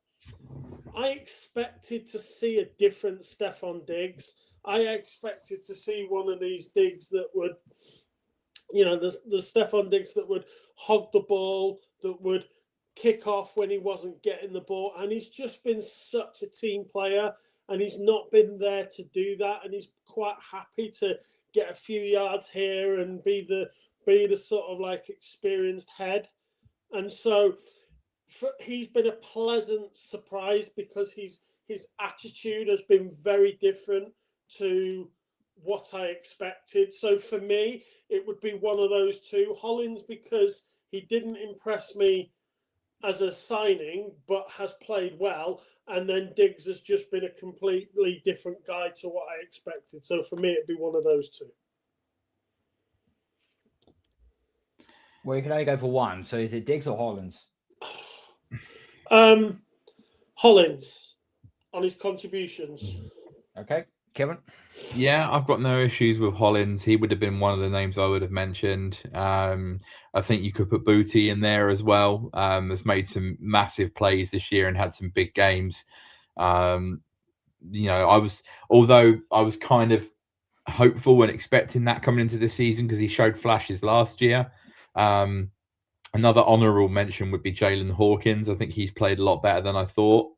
I expected to see a different Stephon Diggs. I expected to see one of these Diggs that would, the Stephon Diggs that would hog the ball, that would kick off when he wasn't getting the ball, and he's just been such a team player. And he's not been there to do that, and he's quite happy to get a few yards here and be the sort of like experienced head. And so he's been a pleasant surprise because his attitude has been very different to what I expected. So for me, it would be one of those 2. Hollins, because he didn't impress me as a signing, but has played well. And then Diggs has just been a completely different guy to what I expected. So for me, it'd be one of those 2. Well, you can only go for one. So is it Diggs or Hollins? Hollins on his contributions. Okay. Kevin? Yeah, I've got no issues with Hollins. He would have been one of the names I would have mentioned. I think you could put Booty in there as well. Has made some massive plays this year and had some big games. Although I was kind of hopeful and expecting that coming into the season because he showed flashes last year. Another honourable mention would be Jalen Hawkins. I think he's played a lot better than I thought.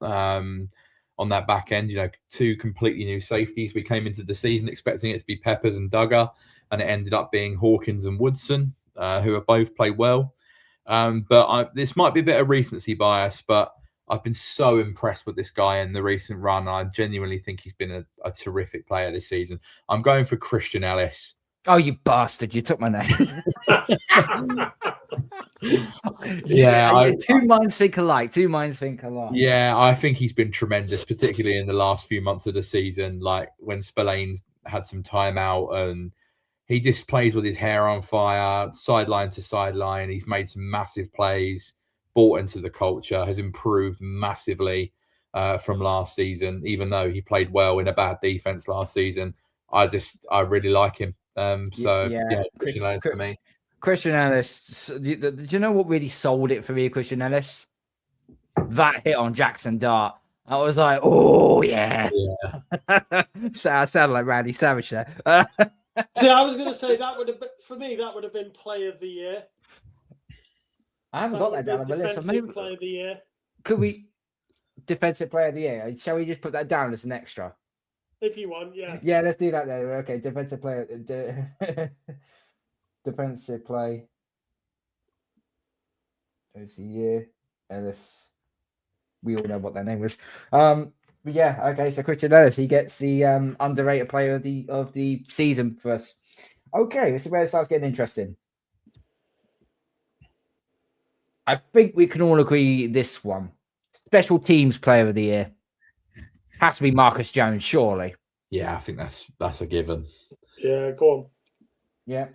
On that back end, 2 completely new safeties. We came into the season expecting it to be Peppers and Duggar, and it ended up being Hawkins and Woodson, who have both played well. This might be a bit of recency bias, but I've been so impressed with this guy in the recent run. I genuinely think he's been a terrific player this season. I'm going for Christian Ellis. Oh, you bastard. You took my name. Yeah, 2 minds think alike. Yeah, I think he's been tremendous, particularly in the last few months of the season, like when Spillane's had some time out, and he just plays with his hair on fire, sideline to sideline. He's made some massive plays, bought into the culture, has improved massively from last season, even though he played well in a bad defense last season. I really like him. Christian Ellis for me. Christian Ellis, do you know what really sold it for me, Christian Ellis? That hit on Jackson Dart. I was like, oh, yeah. So I sounded like Randy Savage there. See, I was going to say that would have been player of the year. I haven't got that down on my list. Defensive player of the year. Could we defensive player of the year? Shall we just put that down as an extra? If you want, yeah. Yeah, let's do that then. Okay, defensive player. defensive play. There's the year. Ellis. We all know what their name was. But yeah, okay. So Christian Ellis, he gets the underrated player of the season for us. Okay, this is where it starts getting interesting. I think we can all agree this one. Special teams player of the year has to be Marcus Jones, surely. Yeah, I think that's a given. Yeah, go on. Yeah,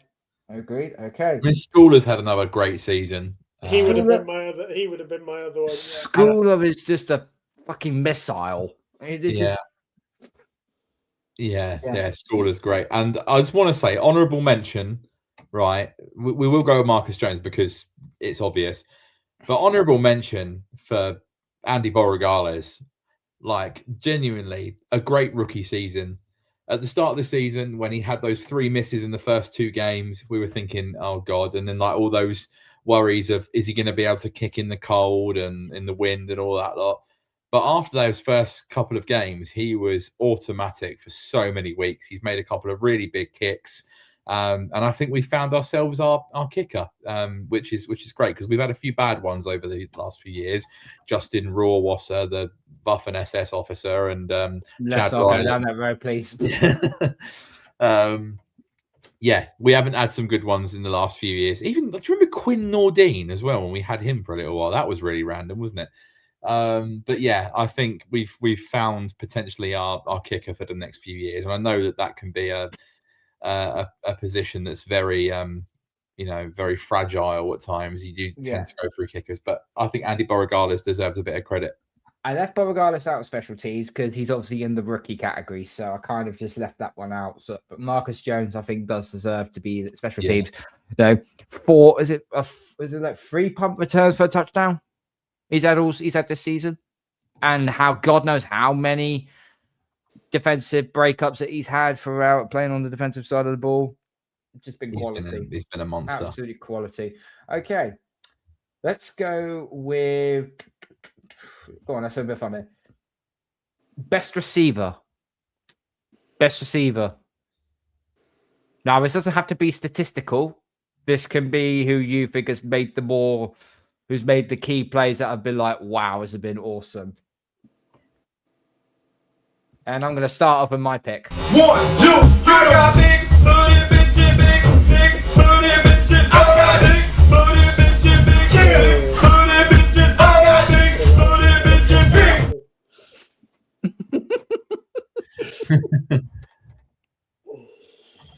agreed. Okay. I mean, Schooler's had another great season. He would have been my other. He would have been my other one. Yeah. Schooler is just a fucking missile. Yeah, Schooler's great. And I just want to say, honourable mention, right? We will go with Marcus Jones because it's obvious, but honourable mention for Andy Borregales. Like, genuinely, a great rookie season. At the start of the season, when he had those 3 misses in the first 2 games, we were thinking, oh, God. And then, like, all those worries of, is he going to be able to kick in the cold and in the wind and all that lot? But after those first couple of games, he was automatic for so many weeks. He's made a couple of really big kicks. And I think we found ourselves our kicker, which is great because we've had a few bad ones over the last few years. Justin Rohrwasser, the Waffen SS officer, and let's Chad not Ryan. go down that road, please. Yeah, we haven't had some good ones in the last few years. Even, do you remember Quinn Nordine as well when we had him for a little while? That was really random, wasn't it? But yeah, I think we've found potentially our kicker for the next few years, and I know that can be a position that's very very fragile at times. You do tend to go through kickers, but I think Andy Borregales deserves a bit of credit. I left Borregales out of special teams because he's obviously in the rookie category, so I kind of just left that one out. So, but Marcus Jones, I think, does deserve to be special teams. You know, is it like 3 punt returns for a touchdown? He's had this season, and God knows how many defensive breakups that he's had throughout playing on the defensive side of the ball. It's just been quality. He's been a monster. Absolutely quality. Okay, let's go with. Go on, let's have a bit of fun here. Best receiver. Now, this doesn't have to be statistical. This can be who you think has made who's made the key plays that have been like, wow, this has been awesome. And I'm going to start off with my pick. 1, 2, I got big booty bitches, big booty bitches. I got big booty bitches, big booty bitches. I got big booty bitches, big.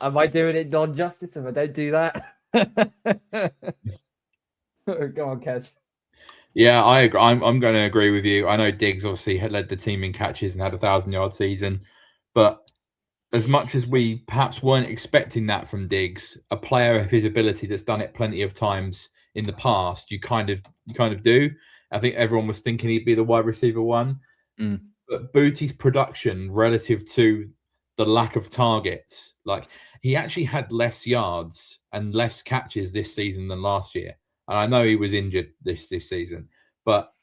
Am I doing it non-justice if I don't do that? Go on, Kez. Yeah, I agree. I'm going to agree with you. I know Diggs obviously had led the team in catches and had a 1,000-yard season, but as much as we perhaps weren't expecting that from Diggs, a player of his ability that's done it plenty of times in the past, you kind of do. I think everyone was thinking he'd be the wide receiver 1, but Bootie's production relative to the lack of targets, like he actually had less yards and less catches this season than last year. And I know he was injured this season, but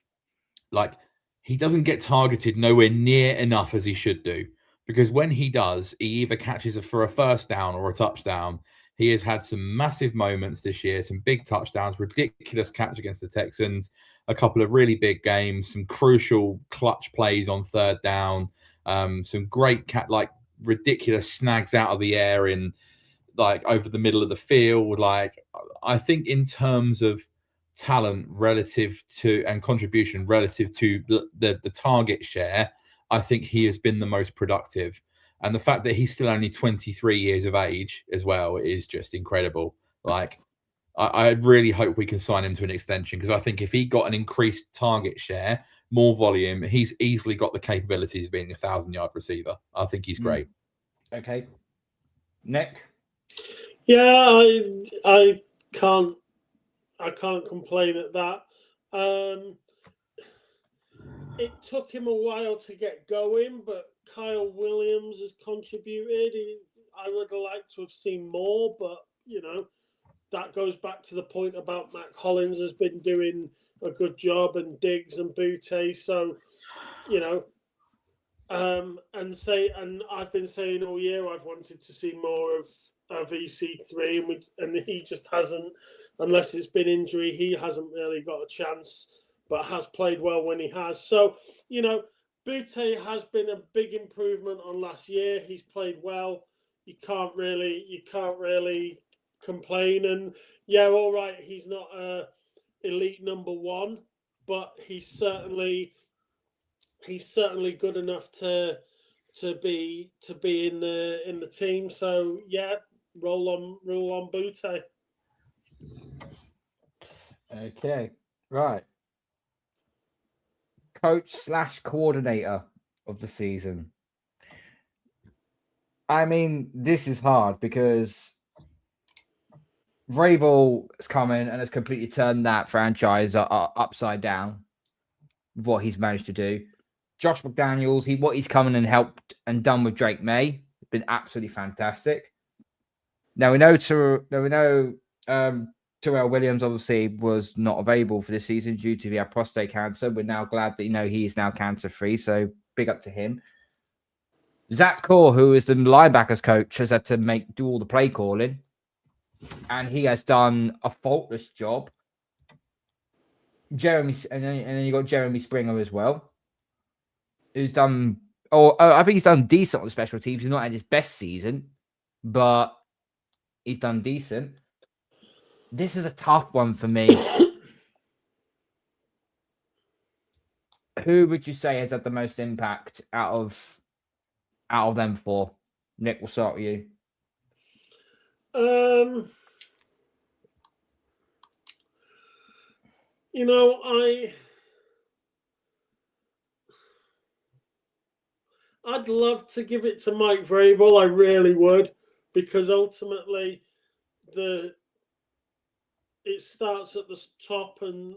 like he doesn't get targeted nowhere near enough as he should do. Because when he does, he either catches for a first down or a touchdown. He has had some massive moments this year, some big touchdowns, ridiculous catch against the Texans, a couple of really big games, some crucial clutch plays on 3rd down, some great ridiculous snags out of the air in like over the middle of the field. Like, I think in terms of talent relative to and contribution relative to the target share, I think he has been the most productive. And the fact that he's still only 23 years of age as well is just incredible. Like, I really hope we can sign him to an extension because I think if he got an increased target share, more volume, he's easily got the capabilities of being a 1,000-yard receiver. I think he's great. Okay. Nick? Yeah, I can't complain at that. It took him a while to get going, but Kyle Williams has contributed. I would have liked to have seen more, but that goes back to the point about Matt Collins has been doing a good job, and Diggs and Boutte. So, and I've been saying all year I've wanted to see more of EC3, and he just hasn't, unless it's been injury, he hasn't really got a chance, but has played well when he has. So, Butte has been a big improvement on last year. He's played well. You can't really complain. And yeah, all right, he's not a elite number one, but he's certainly good enough to be in the team. So yeah, roll on Butte. Okay, right. Coach / coordinator of the season. I mean, this is hard because Vrabel has come in and has completely turned that franchise upside down. What he's managed to do. Josh McDaniels, what he's come in and helped and done with Drake May has been absolutely fantastic. Now we know Terrell Williams obviously was not available for this season due to the prostate cancer. We're now glad that he is now cancer free. So big up to him. Zach Core, who is the linebackers coach, has had to do all the play calling, and he has done a faultless job. Jeremy, and then you got Jeremy Springer as well, who's done. I think he's done decent on the special teams. He's not had his best season, but he's done decent. This is a tough one for me. Who would you say has had the most impact out of them four? Nick, we'll start with you. I'd love to give it to Mike Vrabel. I really would, because ultimately it starts at the top and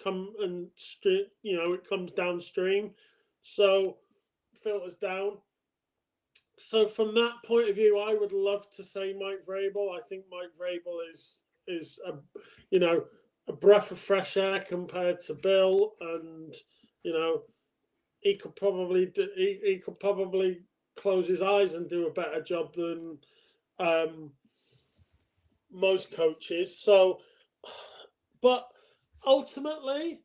it comes downstream, so filters down. So from that point of view, I would love to say Mike Vrabel. I think Mike Vrabel is a breath of fresh air compared to Bill, and he could probably close his eyes and do a better job than most coaches. So, but ultimately,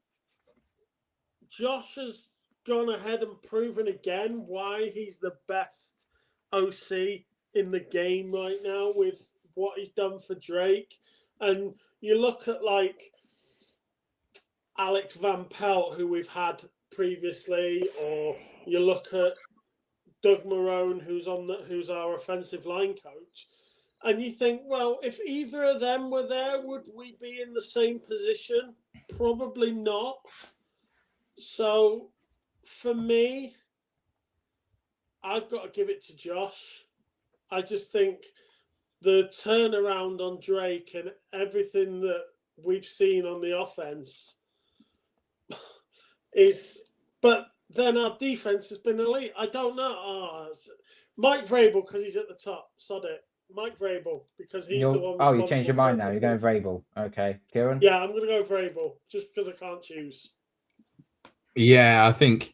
Josh has gone ahead and proven again why he's the best OC in the game right now with what he's done for Drake. And you look at like Alex Van Pelt, who we've had previously, or you look at Doug Marone, who's our offensive line coach, and you think, well, if either of them were there, would we be in the same position? Probably not. So for me, I've got to give it to Josh. I just think the turnaround on Drake and everything that we've seen on the offense but then our defense has been elite. I don't know. Mike Vrabel, because he's at the top. Sod it. Mike Vrabel, because he's the one. Oh, you changed your mind now. You're going Vrabel. Okay, Kieran? Yeah, I'm going to go Vrabel just because I can't choose. Yeah, I think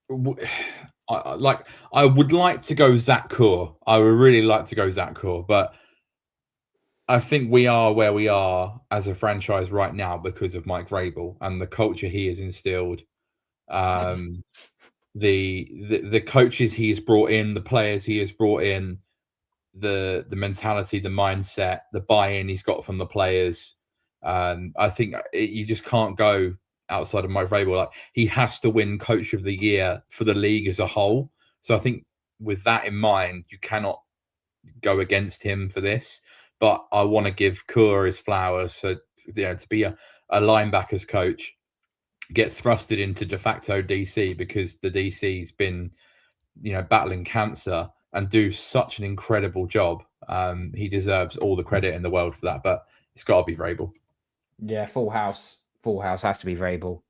I would like to go Zach Core. I would really like to go Zach Core, but I think we are where we are as a franchise right now because of Mike Vrabel and the culture he has instilled. The coaches he has brought in, the players he has brought in, the mentality, the mindset, the buy-in he's got from the players. I think you just can't go outside of Mike Vrabel. Like, he has to win Coach of the Year for the league as a whole. So I think with that in mind, you cannot go against him for this. But I want to give Kura his flowers. So to be a linebackers coach, get thrusted into de facto DC because the DC's been, battling cancer and do such an incredible job. He deserves all the credit in the world for that. But it's got to be Vrabel. Yeah, full house has to be Vrabel.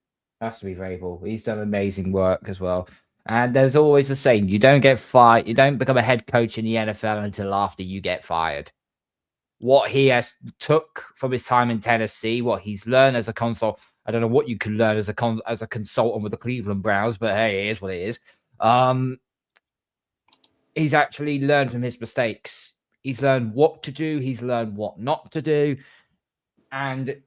He's done amazing work as well. And there's always a saying: you don't get fired, you don't become a head coach in the NFL until after you get fired. What he has took from his time in Tennessee, what he's learned as a consultant. I don't know what you can learn as a consultant with the Cleveland Browns, but hey, it is what it is. He's actually learned from his mistakes. He's learned what to do. He's learned what not to do. And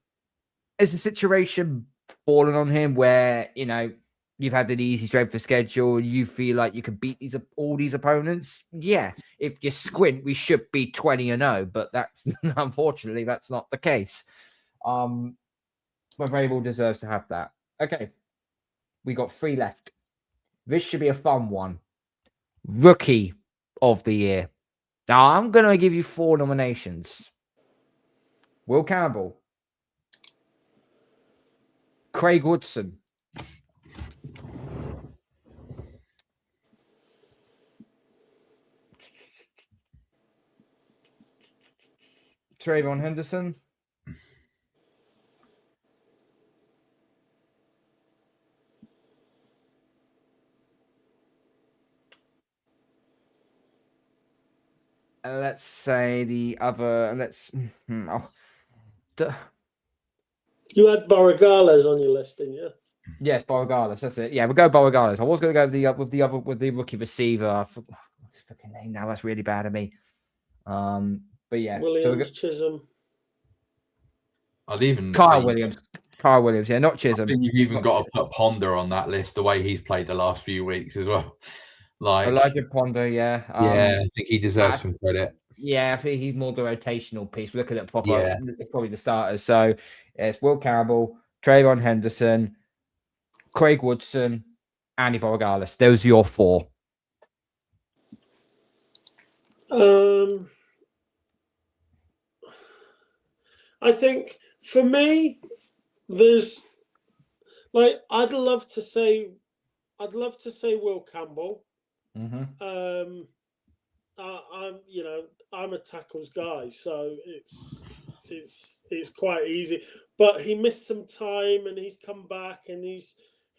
is the situation fallen on him where, you've had an easy strength of schedule, you feel like you can beat all these opponents? Yeah. If you squint, we should be 20-0, but that's unfortunately that's not the case. But Vrabel deserves to have that. Okay. We got 3 left. This should be a fun one. Rookie of the year. Now, I'm going to give you 4 nominations. Will Campbell. Craig Woodson. Trayvon Henderson. Let's say the other. You had Borregales on your list, didn't you? Yes, Borregales. That's it. Yeah, we'll go Borregales. I was going to go with the rookie receiver. I forgot his fucking name now. That's really bad of me. But yeah, Williams, Chisholm. I'd even Kyle say- Williams. Kyle Williams, yeah, not Chisholm. I think you've even got to put Ponder on that list, the way he's played the last few weeks as well. Like Elijah Ponder, yeah. I think he deserves some credit. Yeah, I think he's more the rotational piece. We're looking at probably the starters. So it's Will Campbell, Trayvon Henderson, Craig Woodson, Andy Borregales. Those are your 4. I think for me, there's I'd love to say Will Campbell. Mm-hmm. I'm a tackles guy, so it's quite easy. But he missed some time, and he's come back, and he's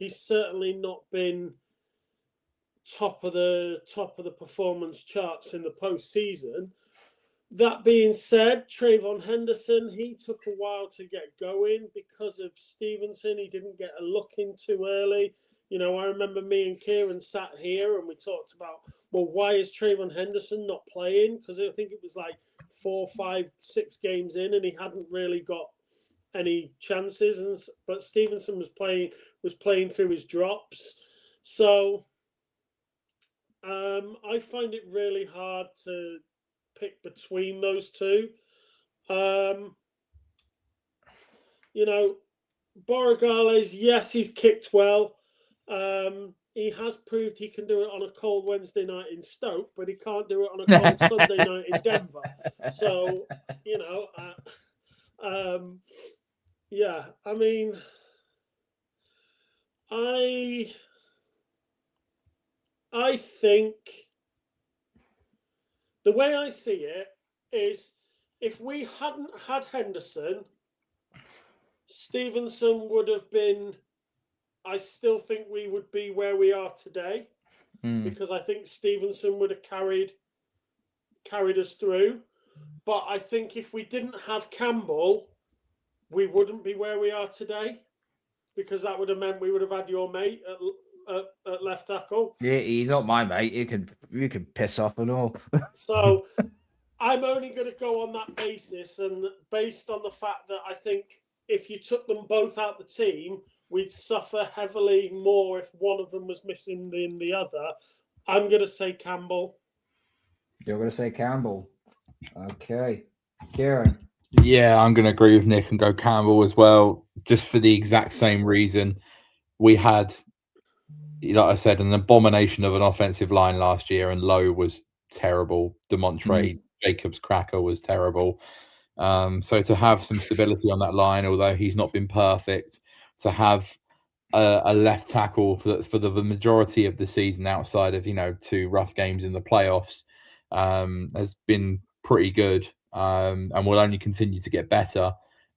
certainly not been top of the performance charts in the postseason. That being said, Trayvon Henderson, he took a while to get going because of Stevenson. He didn't get a look in too early. I remember me and Kieran sat here and we talked about, well, why is Trayvon Henderson not playing? Because I think it was like 4, 5, 6 games in and he hadn't really got any chances. But Stevenson was playing through his drops. So I find it really hard to pick between those two. Borregales, yes, he's kicked well. He has proved he can do it on a cold Wednesday night in Stoke, but he can't do it on a cold Sunday night in Denver. So, yeah, I mean, I think the way I see it is if we hadn't had Henderson, Stevenson would have been, I still think we would be where we are today because I think Stevenson would have carried us through. But I think if we didn't have Campbell, we wouldn't be where we are today because that would have meant we would have had your mate at left tackle. Yeah, he's not my mate. You can piss off and all. So I'm only going to go on that basis, and based on the fact that I think if you took them both out the team, we'd suffer heavily more if one of them was missing than the other. I'm going to say Campbell. You're going to say Campbell. Okay. Kieran. Yeah, I'm going to agree with Nick and go Campbell as well, just for the exact same reason. We had, like I said, an abomination of an offensive line last year, and Lowe was terrible. Demontre Jacobs Cracker was terrible. So to have some stability on that line, although he's not been perfect, to have a left tackle for the majority of the season outside of 2 rough games in the playoffs has been pretty good, and will only continue to get better.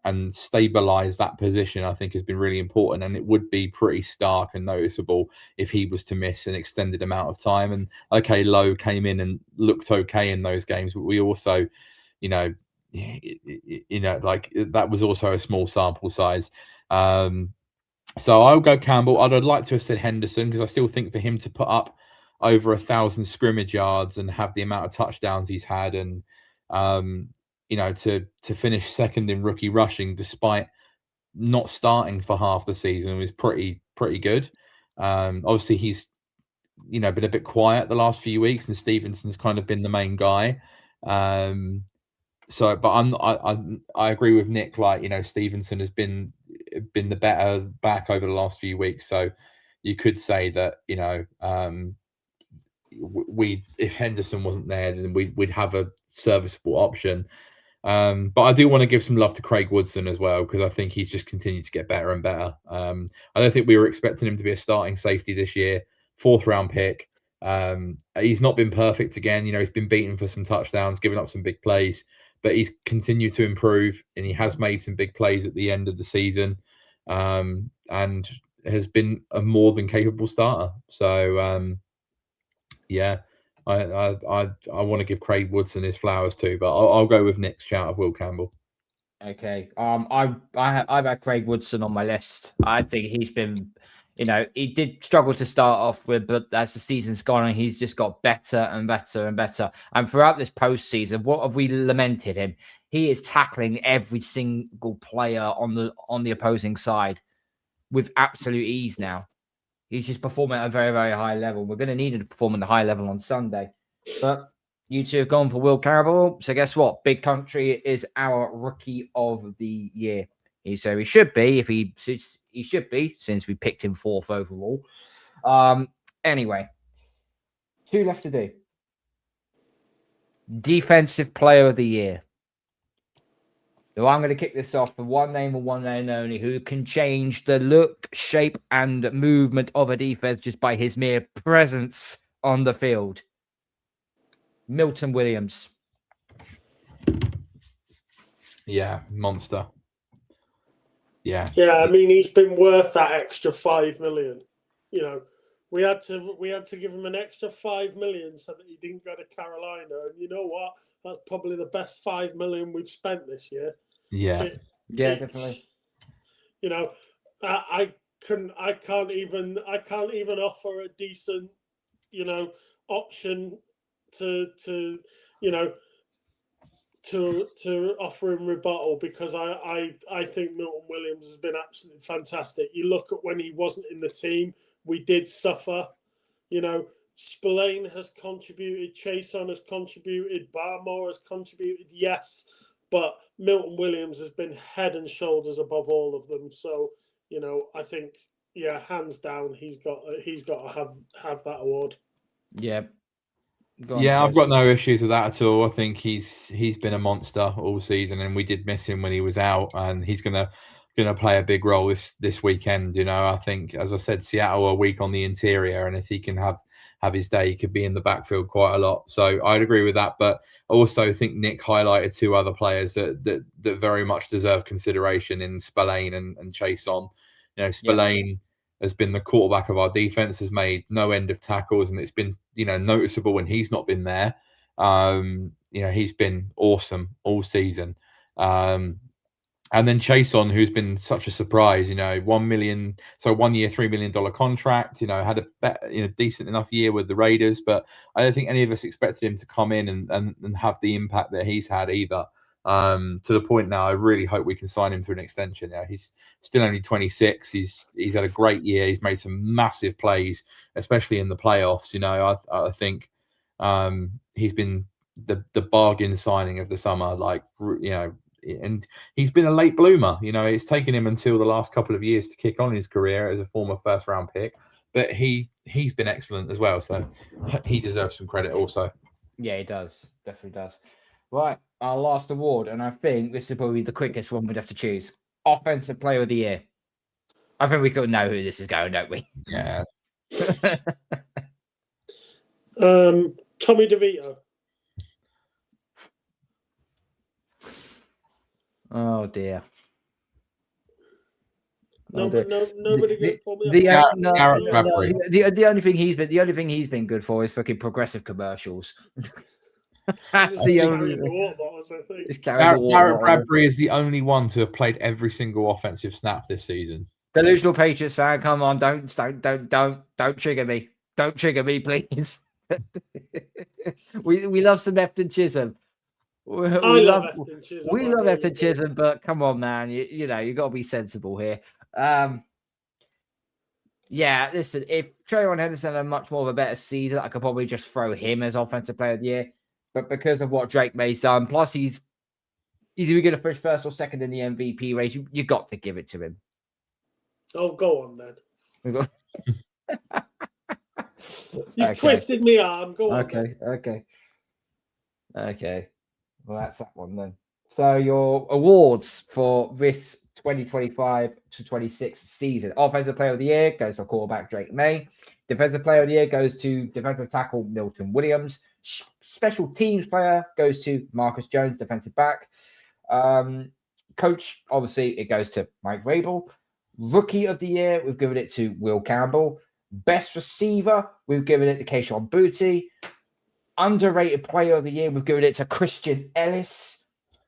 And stabilize that position, I think, has been really important. And it would be pretty stark and noticeable if he was to miss an extended amount of time. And okay, Lowe came in and looked okay in those games, but we also, like that was also a small sample size. So I'll go Campbell. I'd like to have said Henderson because I still think for him to put up over 1,000 scrimmage yards and have the amount of touchdowns he's had and to finish second in rookie rushing despite not starting for half the season was pretty good. Obviously, he's been a bit quiet the last few weeks, and Stevenson's kind of been the main guy. But I agree with Nick. Like, Stevenson has been the better back over the last few weeks. So you could say that if Henderson wasn't there, then we'd have a serviceable option. But I do want to give some love to Craig Woodson as well, because I think he's just continued to get better and better. I don't think we were expecting him to be a starting safety this year. 4th round pick. He's not been perfect again. He's been beaten for some touchdowns, given up some big plays, but he's continued to improve, and he has made some big plays at the end of the season, and has been a more than capable starter. So, yeah, I want to give Craig Woodson his flowers too, but I'll go with Nick's shout of Will Campbell. Okay. I've had Craig Woodson on my list. I think he's been, he did struggle to start off with, but as the season's gone on, he's just got better and better and better. And throughout this postseason, what have we lamented him? He is tackling every single player on the opposing side with absolute ease now. He's just performing at a very, very high level. We're going to need him to perform at a high level on Sunday. But you two have gone for Will Campbell. So guess what? Big Country is our rookie of the year. So he should be, he should be, since we picked him 4th overall. Anyway, 2 left to do. Defensive Player of the Year. So I'm going to kick this off with one name and one name only, who can change the look, shape, and movement of a defense just by his mere presence on the field. Milton Williams. Yeah, monster. Yeah. Yeah, I mean, he's been worth that extra 5 million. We had to give him an extra 5 million so that he didn't go to Carolina. And you know what? That's probably the best 5 million we've spent this year. Yeah. Definitely. I can't even offer a decent, option to offer him rebuttal, because I think Milton Williams has been absolutely fantastic. You look at when he wasn't in the team, we did suffer. Spillane has contributed, Chason has contributed, Barmore has contributed, yes, but Milton Williams has been head and shoulders above all of them. So, I think, hands down, he's got to have that award. Yeah. I've got no issues with that at all. I think he's been a monster all season, and we did miss him when he was out, and he's gonna play a big role this weekend. I think, as I said, Seattle are weak on the interior, and if he can have his day, he could be in the backfield quite a lot. So I'd agree with that. But I also think Nick highlighted 2 other players that very much deserve consideration in Spillane and Chason. Spillane has been the quarterback of our defense, has made no end of tackles, and it's been, noticeable when he's not been there. He's been awesome all season. And then Chason, who's been such a surprise, 1 million, so 1 year, $3 million contract, had a decent enough year with the Raiders, but I don't think any of us expected him to come in and have the impact that he's had either. To the point now, I really hope we can sign him to an extension. He's still only 26. He's had a great year. He's made some massive plays, especially in the playoffs. I think he's been the bargain signing of the summer. And he's been a late bloomer. It's taken him until the last couple of years to kick on in his career as a former 1st round pick, but he's been excellent as well. So he deserves some credit also. Yeah, he does. Definitely does. Right, our last award, and I think this is probably the quickest one we'd have to choose. Offensive Player of the Year. I think we could know who this is going, don't we? Yeah. Tommy DeVito. Oh dear. Nobody can pull me the only thing he's been good for is fucking progressive commercials. That's the only. Garrett Bradbury is the only one to have played every single offensive snap this season. Delusional Patriots fan, come on, don't trigger me. Don't trigger me, please. we love some Efton Chisholm. I love Efton Chisholm. We I love really Efton do. Chisholm, but come on, man, you know you got to be sensible here. Yeah, listen, if Trayvon Henderson had much more of a better season, I could probably just throw him as offensive player of the year. But because of what Drake May's done, plus he's either going to finish first or second in the MVP race, you got to give it to him. Oh, go on then. We got... You've twisted me arm. Go on. Okay. Well, that's that one then. So your awards for this 2025 to 26 season. Offensive player of the year goes for quarterback Drake May. Defensive player of the year goes to defensive tackle Milton Williams. Special teams player goes to Marcus Jones, defensive back. Coach, obviously, it goes to Mike Vrabel. Rookie of the year, we've given it to Will Campbell. Best receiver, we've given it to Kayshon Boutte. Underrated player of the year, we've given it to Christian Ellis.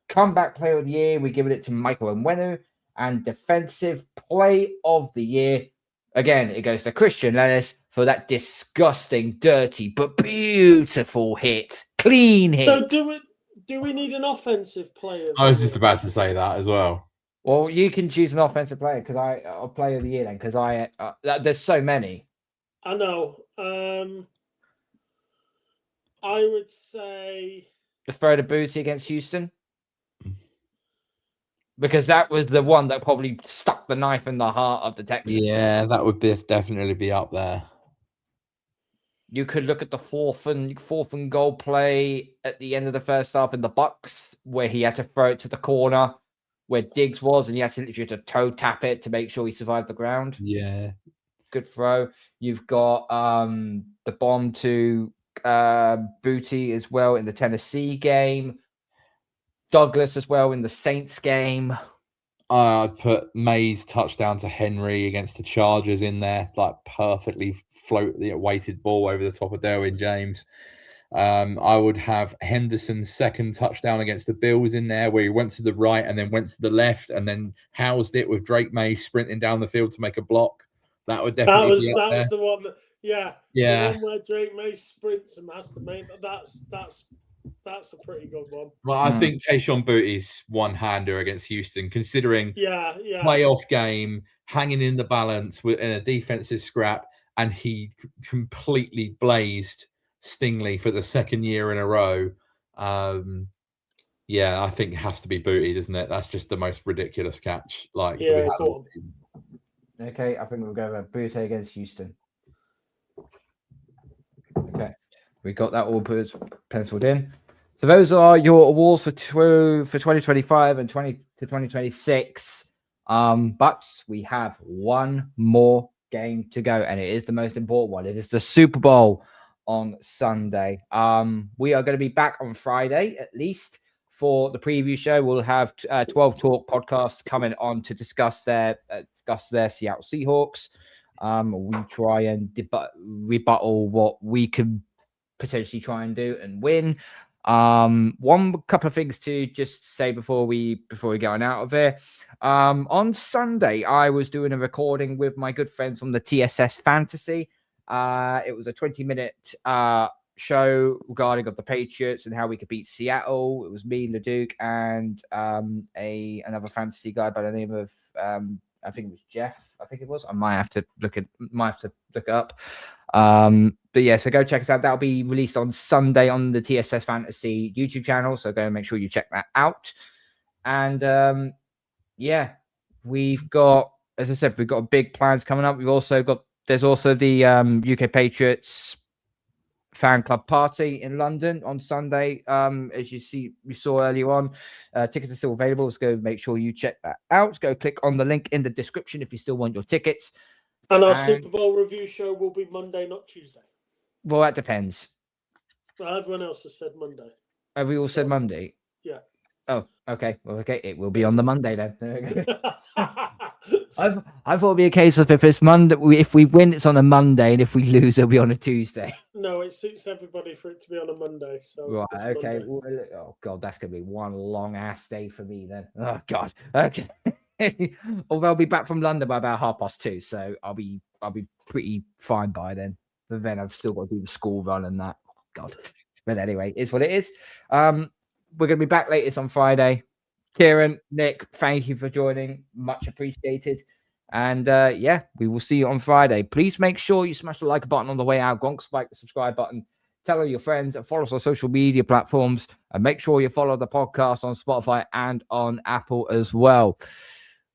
Comeback player of the year, we've given it to Michael Onwenu. And defensive play of the year, again, it goes to Christian Ellis for that disgusting, dirty, but beautiful hit. Clean hit. So do we need an offensive player? I was just about to say that as well. Well, you can choose an offensive player because I'll player of the year then because there's so many. I know. I would say Throw the Boutte against Houston because that was the one that probably stuck the knife in the heart of the Texans. Yeah, that would definitely be up there. You could look at the fourth and goal play at the end of the first half in the Bucks where he had to throw it to the corner where Diggs was, and he had to literally to toe tap it to make sure he survived the ground. Yeah. Good throw. You've got the bomb to Boutte as well in the Tennessee game. Douglas as well in the Saints game. I'd put May's touchdown to Henry against the Chargers in there, like perfectly float the weighted ball over the top of Derwin James. I would have Henderson's second touchdown against the Bills in there, where he went to the right and then went to the left and then housed it with Drake May sprinting down the field to make a block. That would definitely was the one. The one where Drake May sprints and has to make. That's a pretty good one. Well, I think Kayshon Boutte's one-hander against Houston, considering yeah playoff game, hanging in the balance in a defensive scrap, and he completely blazed Stingley for the second year in a row. Yeah, I think it has to be Boutte, doesn't it? That's just the most ridiculous catch. Yeah, cool. Okay, I think we'll go with Boutte against Houston. Okay, we got that all penciled in. So those are your awards for 2025 and 2026. But we have one more game to go, and it is the most important one. It is the Super Bowl on Sunday. We are going to be back on Friday at least for the preview show. We'll have 12 Talk podcast coming on to discuss their Seattle Seahawks. We try and rebuttal what we can potentially try and do and win. One couple of things to just say before we get on out of here. On Sunday, I was doing a recording with my good friends from the TSS Fantasy. It was a 20-minute show regarding of the Patriots and how we could beat Seattle. It was me, Leduc, and another fantasy guy by the name of I think it was Jeff. I think it was. I might have to look it up. But yeah, so go check us out. That'll be released on Sunday on the TSS Fantasy YouTube channel. So go and make sure you check that out. And yeah, we've got, as I said, we've got big plans coming up. There's also the UK Patriots fan club party in London on Sunday. As you saw earlier on, tickets are still available. So go make sure you check that out. Go click on the link in the description if you still want your tickets. And our Super Bowl review show will be Monday, not Tuesday. Well, that depends. Well, everyone else has said Monday. Have we all said Monday? Yeah. Oh, okay. Well, okay. It will be on the Monday then. I thought it'd be a case of if it's Monday, if we win, it's on a Monday, and if we lose, it'll be on a Tuesday. No, it suits everybody for it to be on a Monday. So right. Okay. Well, oh God, that's gonna be one long ass day for me then. Oh God. Okay. Although I'll be back from London by about 2:30, so I'll be pretty fine by then. But then I've still got to do the school run and that. Oh God. But anyway, it's what it is. we're going to be back latest on Friday. Kieran, Nick, thank you for joining. Much appreciated. And yeah, we will see you on Friday. Please make sure you smash the like button on the way out. Gonk spike the subscribe button. Tell all your friends and follow us on social media platforms. And make sure you follow the podcast on Spotify and on Apple as well.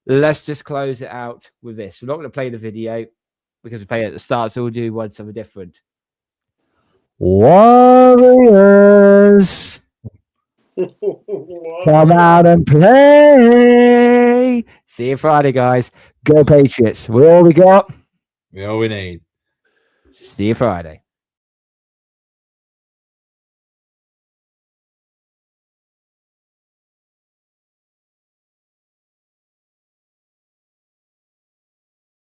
Let's just close it out with this. We're not going to play the video because we play it at the start, so we'll do one something different. Warriors, come out and play. See you Friday, guys. Go Patriots. We're all we got. We all we need. See you Friday.